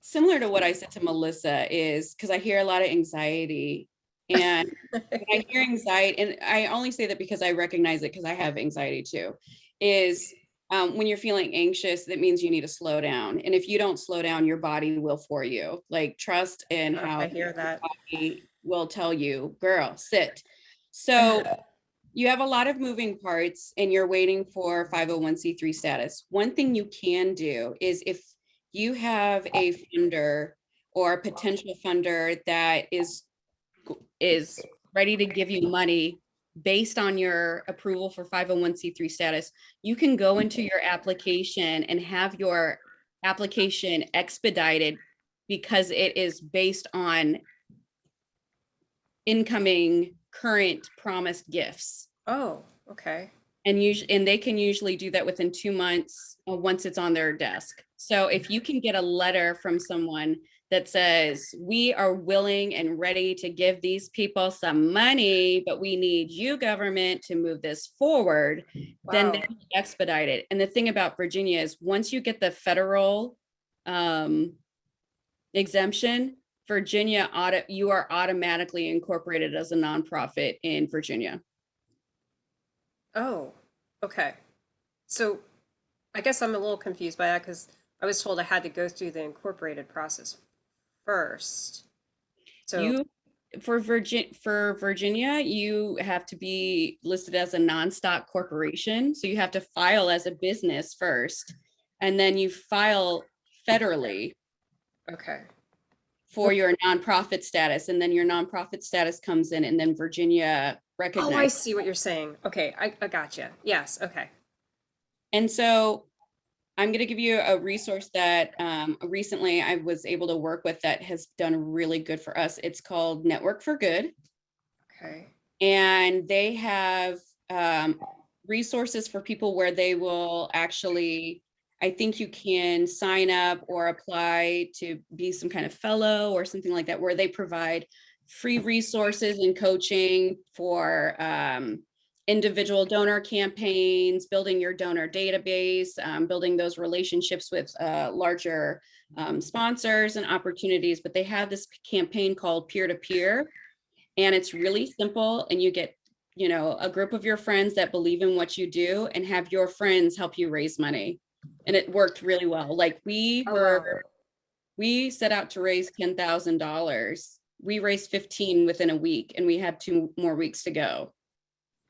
similar to what I said to Melissa is because I hear a lot of anxiety. And when I hear anxiety, and I only say that because I recognize it because I have anxiety too, is when you're feeling anxious, that means you need to slow down. And if you don't slow down, your body will for you. Like trust in how I hear your that. body will tell you, girl, sit. So you have a lot of moving parts and you're waiting for 501c3 status. One thing you can do is if you have a funder or a potential funder that is ready to give you money based on your approval for 501c3 status, you can go into your application and have your application expedited because it is based on incoming current promised gifts. Oh, okay. And they can usually do that within 2 months once it's on their desk. So if you can get a letter from someone that says, we are willing and ready to give these people some money, but we need you, government, to move this forward, then Wow. they expedite it. And the thing about Virginia is once you get the federal exemption, Virginia you are automatically incorporated as a nonprofit in Virginia. Oh, okay. So I guess I'm a little confused by that because I was told I had to go through the incorporated process first. So, You for Virginia, you have to be listed as a non-stock corporation. So you have to file as a business first, and then you file federally okay. for your nonprofit status, and then your nonprofit status comes in, and then Virginia Oh, I recognizes. see what you're saying. Okay, I gotcha. Yes, okay. And so I'm going to give you a resource that recently I was able to work with that has done really good for us. It's called Network for Good. Okay. And they have resources for people where they will actually, I think you can sign up or apply to be some kind of fellow or something like that, where they provide free resources and coaching for individual donor campaigns, building your donor database, building those relationships with larger sponsors and opportunities. But they have this campaign called Peer to Peer, and it's really simple. And you get, a group of your friends that believe in what you do and have your friends help you raise money. And it worked really well. Like we set out to raise $10,000. We raised 15 within a week, and we have 2 more weeks to go.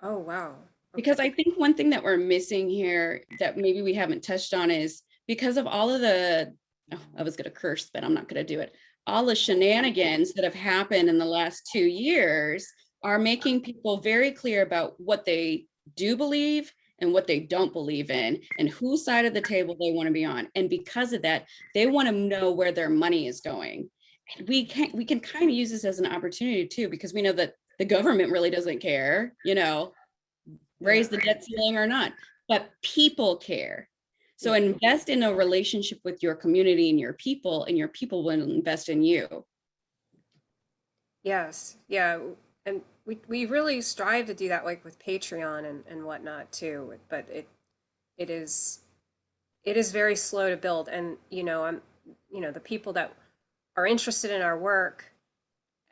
Oh, wow. Because I think one thing that we're missing here that maybe we haven't touched on is because of all of I was going to curse, but I'm not going to do it. All the shenanigans that have happened in the last 2 years are making people very clear about what they do believe and what they don't believe in and whose side of the table they want to be on. And because of that, they want to know where their money is going. And we can kind of use this as an opportunity too, because we know that the government really doesn't care, raise the debt ceiling or not, but people care. So invest in a relationship with your community and your people will invest in you. Yes, yeah. And we really strive to do that, like with Patreon and whatnot too. But it is very slow to build. And the people that are interested in our work,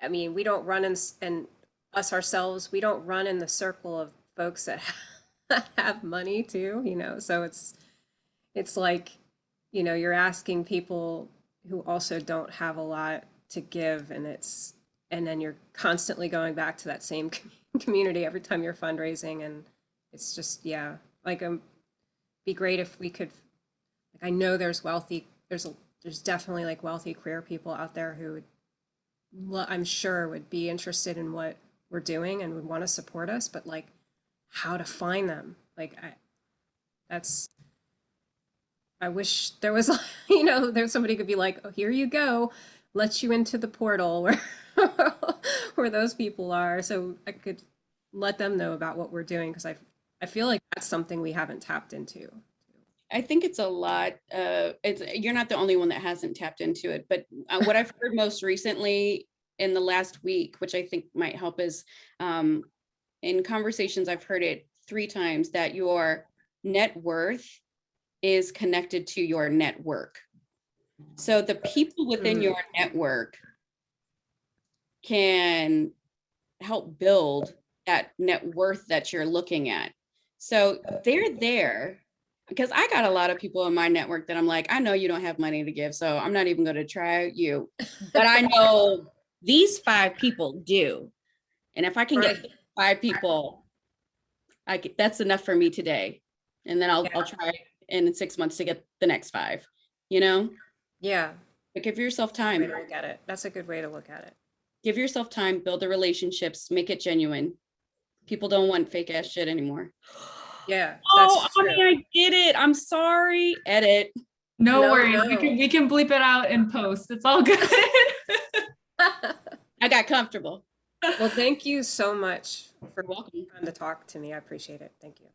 I mean, we don't run in, and us ourselves, we don't run in the circle of folks that have money too, you know, so it's like, you know, you're asking people who also don't have a lot to give, and then you're constantly going back to that same community every time you're fundraising, and it's just, yeah, like be great if we could, like, I know there's definitely like wealthy queer people out there who I'm sure would be interested in what we're doing and would want to support us, but like how to find them, like that's I wish there was, you know, there's somebody could be like, oh, here you go, let you into the portal where where those people are, so I could let them know about what we're doing, because I feel like that's something we haven't tapped into. I think it's a lot. You're not the only one that hasn't tapped into it, but what I've heard most recently in the last week, which I think might help, is in conversations, I've heard it 3 times, that your net worth is connected to your network. So the people within your network can help build that net worth that you're looking at. So they're there, because I got a lot of people in my network that I'm like, I know you don't have money to give, so I'm not even going to try you. But I know these 5 people do. And if I can get 5 people, that's enough for me today. And then I'll try in 6 months to get the next 5, you know? Yeah. But give yourself time. Look at it. That's a good way to look at it. Give yourself time, build the relationships, make it genuine. People don't want fake ass shit anymore. Yeah. Oh, I get it. I'm sorry. Edit. No worries. No. We can bleep it out in post. It's all good. I got comfortable. Well, thank you so much for welcome to talk to me. I appreciate it. Thank you.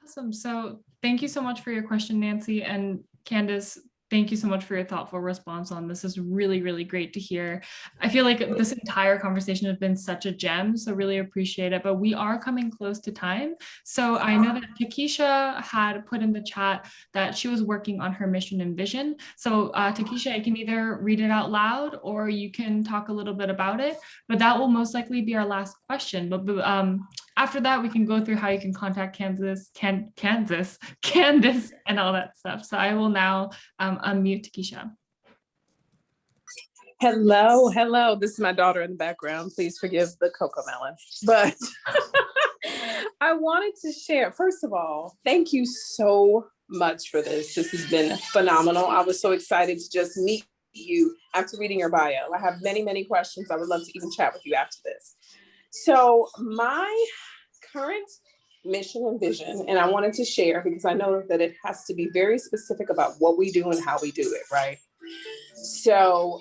Awesome. So thank you so much for your question, Nancy, and Candace. Thank you so much for your thoughtful response on this. Is really, really great to hear. I feel like this entire conversation has been such a gem, so really appreciate it. But we are coming close to time. So I know that Takesha had put in the chat that she was working on her mission and vision. So Takesha, I can either read it out loud or you can talk a little bit about it, but that will most likely be our last question. But after that, we can go through how you can contact Candace, and all that stuff. So I will now unmute Takesha. Hello. This is my daughter in the background. Please forgive the cocoa melon. But I wanted to share, first of all, thank you so much for this. This has been phenomenal. I was so excited to just meet you after reading your bio. I have many, many questions. I would love to even chat with you after this. So my current mission and vision, and I wanted to share because I know that it has to be very specific about what we do and how we do it, right? So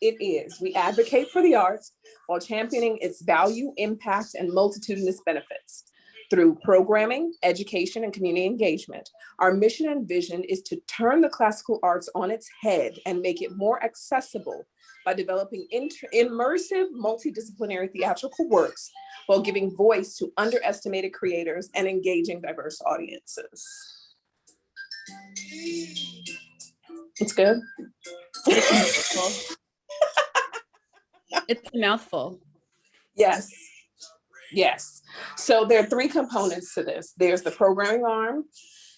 it is, we advocate for the arts while championing its value, impact, and multitudinous benefits. Through programming, education, and community engagement, our mission and vision is to turn the classical arts on its head and make it more accessible by developing immersive, multidisciplinary theatrical works while giving voice to underestimated creators and engaging diverse audiences. It's good. It's a mouthful. Yes. So there are 3 components to this. There's the programming arm.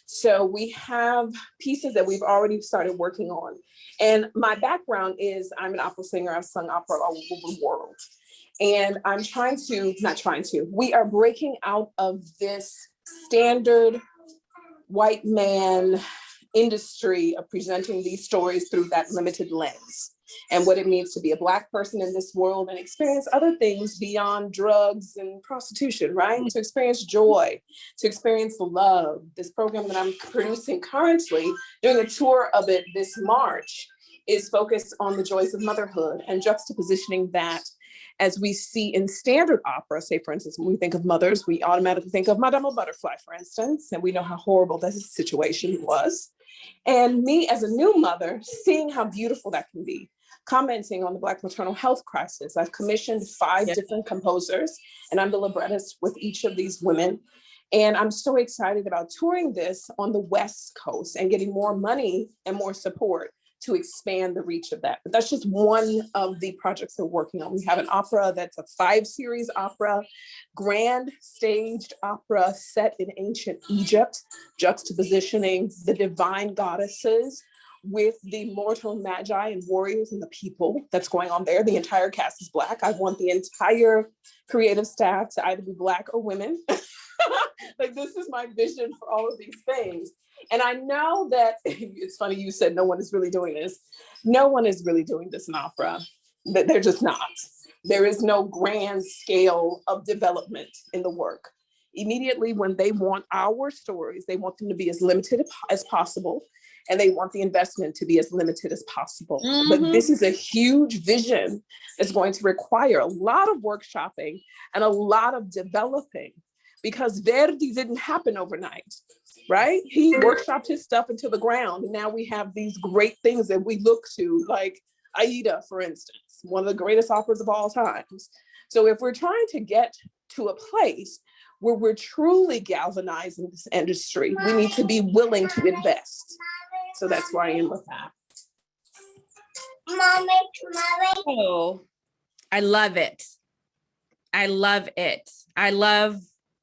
So we have pieces that we've already started working on. And my background is I'm an opera singer. I've sung opera all over the world. And we are breaking out of this standard white man industry of presenting these stories through that limited lens and what it means to be a Black person in this world and experience other things beyond drugs and prostitution, right? To experience joy, to experience love. This program that I'm producing currently, doing a tour of it this March, is focused on the joys of motherhood and juxtapositioning that as we see in standard opera. Say, for instance, when we think of mothers, we automatically think of Madame Butterfly, for instance, and we know how horrible that situation was. And me as a new mother, seeing how beautiful that can be, commenting on the Black maternal health crisis. I've commissioned 5 different composers, and I'm the librettist with each of these women. And I'm so excited about touring this on the West Coast and getting more money and more support to expand the reach of that. But that's just one of the projects they're working on. We have an opera that's a 5-series opera, grand staged opera set in ancient Egypt, juxtapositioning the divine goddesses with the mortal magi and warriors and the people that's going on there. The entire cast is Black. I want the entire creative staff to either be Black or women. Like, this is my vision for all of these things. And I know that it's funny you said no one is really doing this. No one is really doing this in opera. They're just not. There is no grand scale of development in the work. Immediately when they want our stories, they want them to be as limited as possible. And they want the investment to be as limited as possible. But this is a huge vision that's going to require a lot of workshopping and a lot of developing, because Verdi didn't happen overnight, right? He workshopped his stuff into the ground. And now we have these great things that we look to, like Aida, for instance, one of the greatest operas of all times. So if we're trying to get to a place where we're truly galvanizing this industry, we need to be willing to invest. So that's where I am with that. Oh, I love it. I love it. I love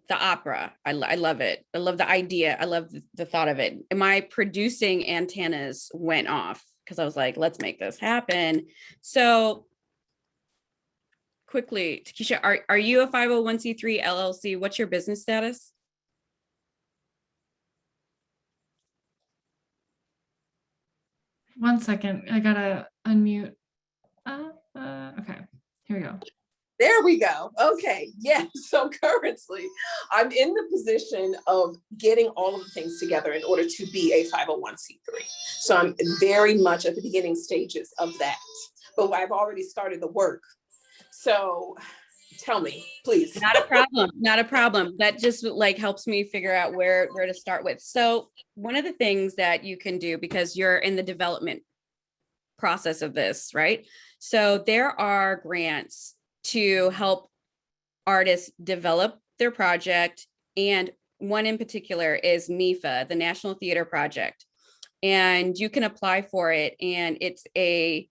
the opera. I love it. I love the idea. I love the thought of it. And my producing antennas went off because I was like, let's make this happen. So quickly, Takesha, are you a 501c3 LLC? What's your business status? One second, I gotta unmute. Okay, here we go. There we go. Okay. Yes. So currently, I'm in the position of getting all of the things together in order to be a 501c3. So I'm very much at the beginning stages of that, but I've already started the work. So tell me, please. Not a problem. Not a problem. That just like helps me figure out where to start with. So one of the things that you can do, because you're in the development process of this, right? So there are grants to help artists develop their project. And one in particular is NEFA, the National Theater Project. And you can apply for it. And it's a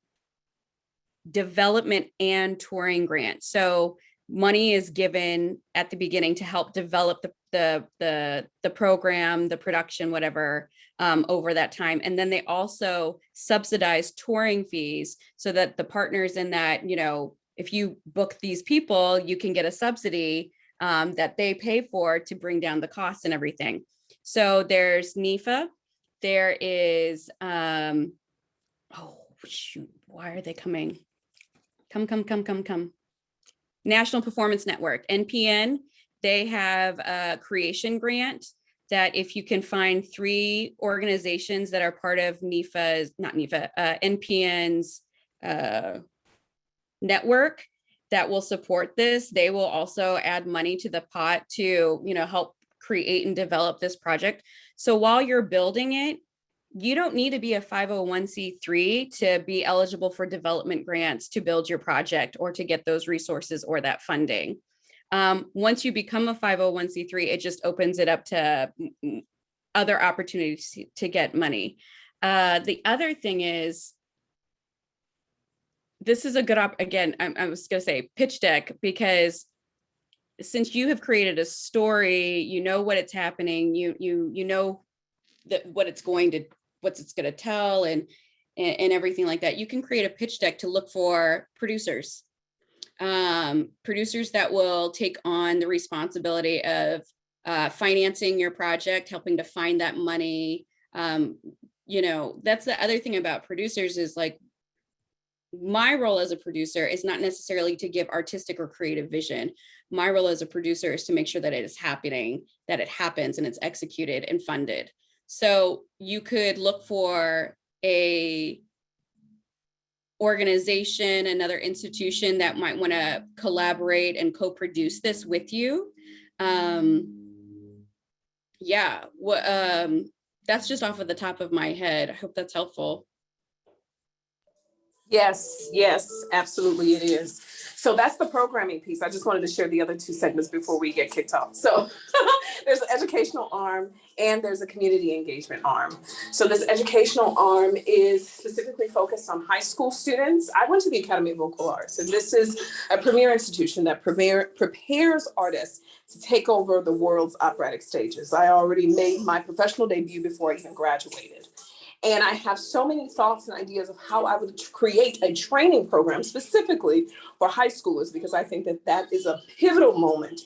development and touring grant. So money is given at the beginning to help develop the program, the production, whatever, over that time. And then they also subsidize touring fees so that the partners in that, you know, if you book these people, you can get a subsidy that they pay for to bring down the costs and everything. So there's NEFA, there is, oh shoot, why are they coming? Come. National Performance Network, NPN, they have a creation grant that if you can find 3 organizations that are part of NPN's network that will support this, they will also add money to the pot to, you know, help create and develop this project. So while you're building it, you don't need to be a 501c3 to be eligible for development grants to build your project or to get those resources or that funding. Once you become a 501c3, it just opens it up to other opportunities to get money. The other thing is, this is a good again, I was going to say pitch deck, because since you have created a story, you know what it's happening, you know that what it's going to tell and everything like that. You can create a pitch deck to look for producers that will take on the responsibility of financing your project, helping to find that money. You know, that's the other thing about producers is, like, my role as a producer is not necessarily to give artistic or creative vision. My role as a producer is to make sure that it is happening, that it happens and it's executed and funded. So you could look for a organization, another institution that might want to collaborate and co-produce this with you. Yeah, that's just off of the top of my head. I hope that's helpful. Yes, yes, absolutely it is. So that's the programming piece. I just wanted to share the other two segments before we get kicked off. So there's an educational arm and there's a community engagement arm. So this educational arm is specifically focused on high school students. I went to the Academy of Vocal Arts, and this is a premier institution that prepares artists to take over the world's operatic stages. I already made my professional debut before I even graduated. And I have so many thoughts and ideas of how I would create a training program specifically for high schoolers, because I think that that is a pivotal moment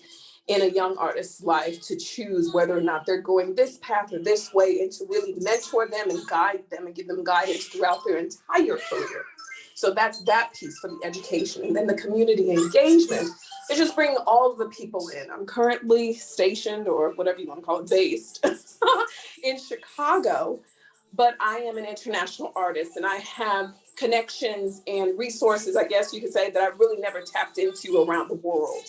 in a young artist's life to choose whether or not they're going this path or this way, and to really mentor them and guide them and give them guidance throughout their entire career. So that's that piece for the education. And then the community engagement is just bringing all of the people in. I'm currently stationed, or whatever you want to call it, based in Chicago. But I am an international artist, and I have connections and resources, I guess you could say, that I've really never tapped into around the world.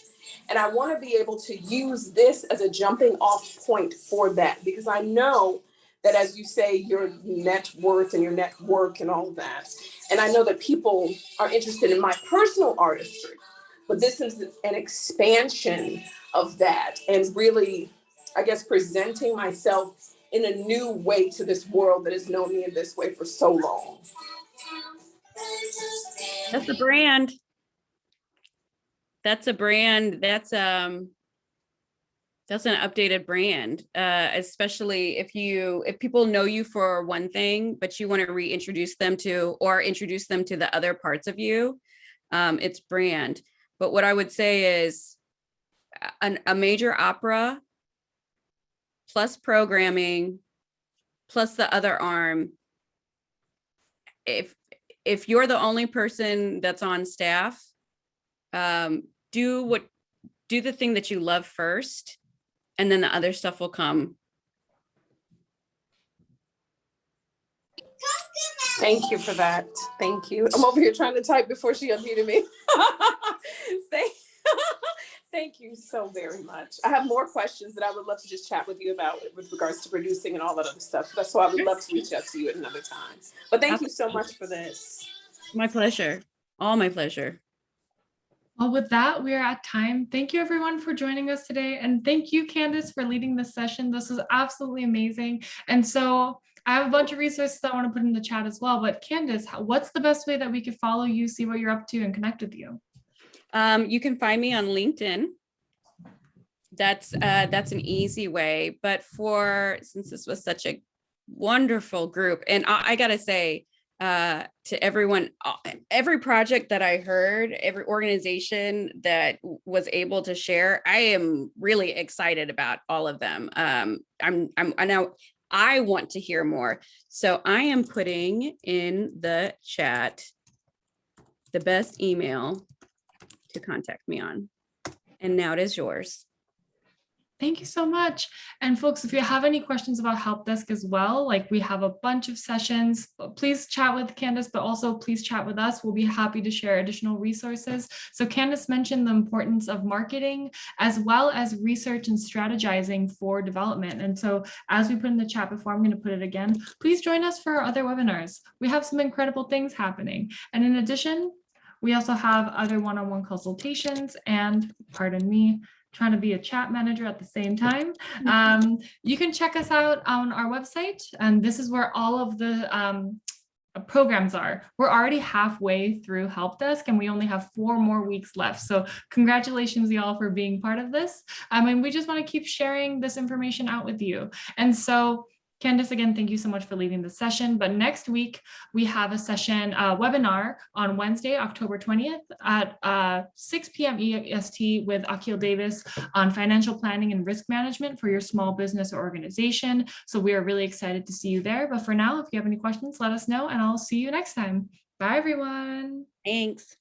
And I want to be able to use this as a jumping off point for that, because I know that, as you say, your net worth and your network and all of that. And I know that people are interested in my personal artistry, but this is an expansion of that, and really, I guess, presenting myself in a new way to this world that has known me in this way for so long. That's a brand. That's a brand. That's an updated brand, especially if people know you for one thing, but you want to reintroduce them to, or introduce them to the other parts of you. It's brand. But what I would say is a major opera plus programming plus the other arm. If you're the only person that's on staff, do the thing that you love first, and then the other stuff will come. Thank you for that. Thank you. I'm over here trying to type before she unmuted me. Thank you so very much. I have more questions that I would love to just chat with you about with regards to producing and all that other stuff. That's why I would love to reach out to you at another time. But thank you so much for this. My pleasure. All my pleasure. Well, with that, we are at time. Thank you everyone for joining us today. And thank you, Candace, for leading this session. This was absolutely amazing. And so I have a bunch of resources I want to put in the chat as well. But Candace, what's the best way that we could follow you, see what you're up to, and connect with you? You can find me on LinkedIn. That's an easy way. But since this was such a wonderful group, and I gotta say, to everyone, every project that I heard, every organization that was able to share, I am really excited about all of them. I know I want to hear more. So I am putting in the chat the best email to contact me on. And now it is yours. Thank you so much. And folks, if you have any questions about Help Desk as well, like we have a bunch of sessions, please chat with Candace, but also please chat with us. We'll be happy to share additional resources. So Candace mentioned the importance of marketing as well as research and strategizing for development. And so as we put in the chat before, I'm going to put it again, please join us for our other webinars. We have some incredible things happening. And in addition, we also have other one-on-one consultations and, pardon me, trying to be a chat manager at the same time. You can check us out on our website, and this is where all of the programs are. We're already halfway through Help Desk, and we only have 4 more weeks left. So congratulations, y'all, for being part of this. And we just want to keep sharing this information out with you. And so Candace, again, thank you so much for leading the session. But next week, we have a session webinar on Wednesday, October 20th at 6 p.m. EST with Akil Davis on financial planning and risk management for your small business or organization. So we are really excited to see you there. But for now, if you have any questions, let us know, and I'll see you next time. Bye, everyone. Thanks.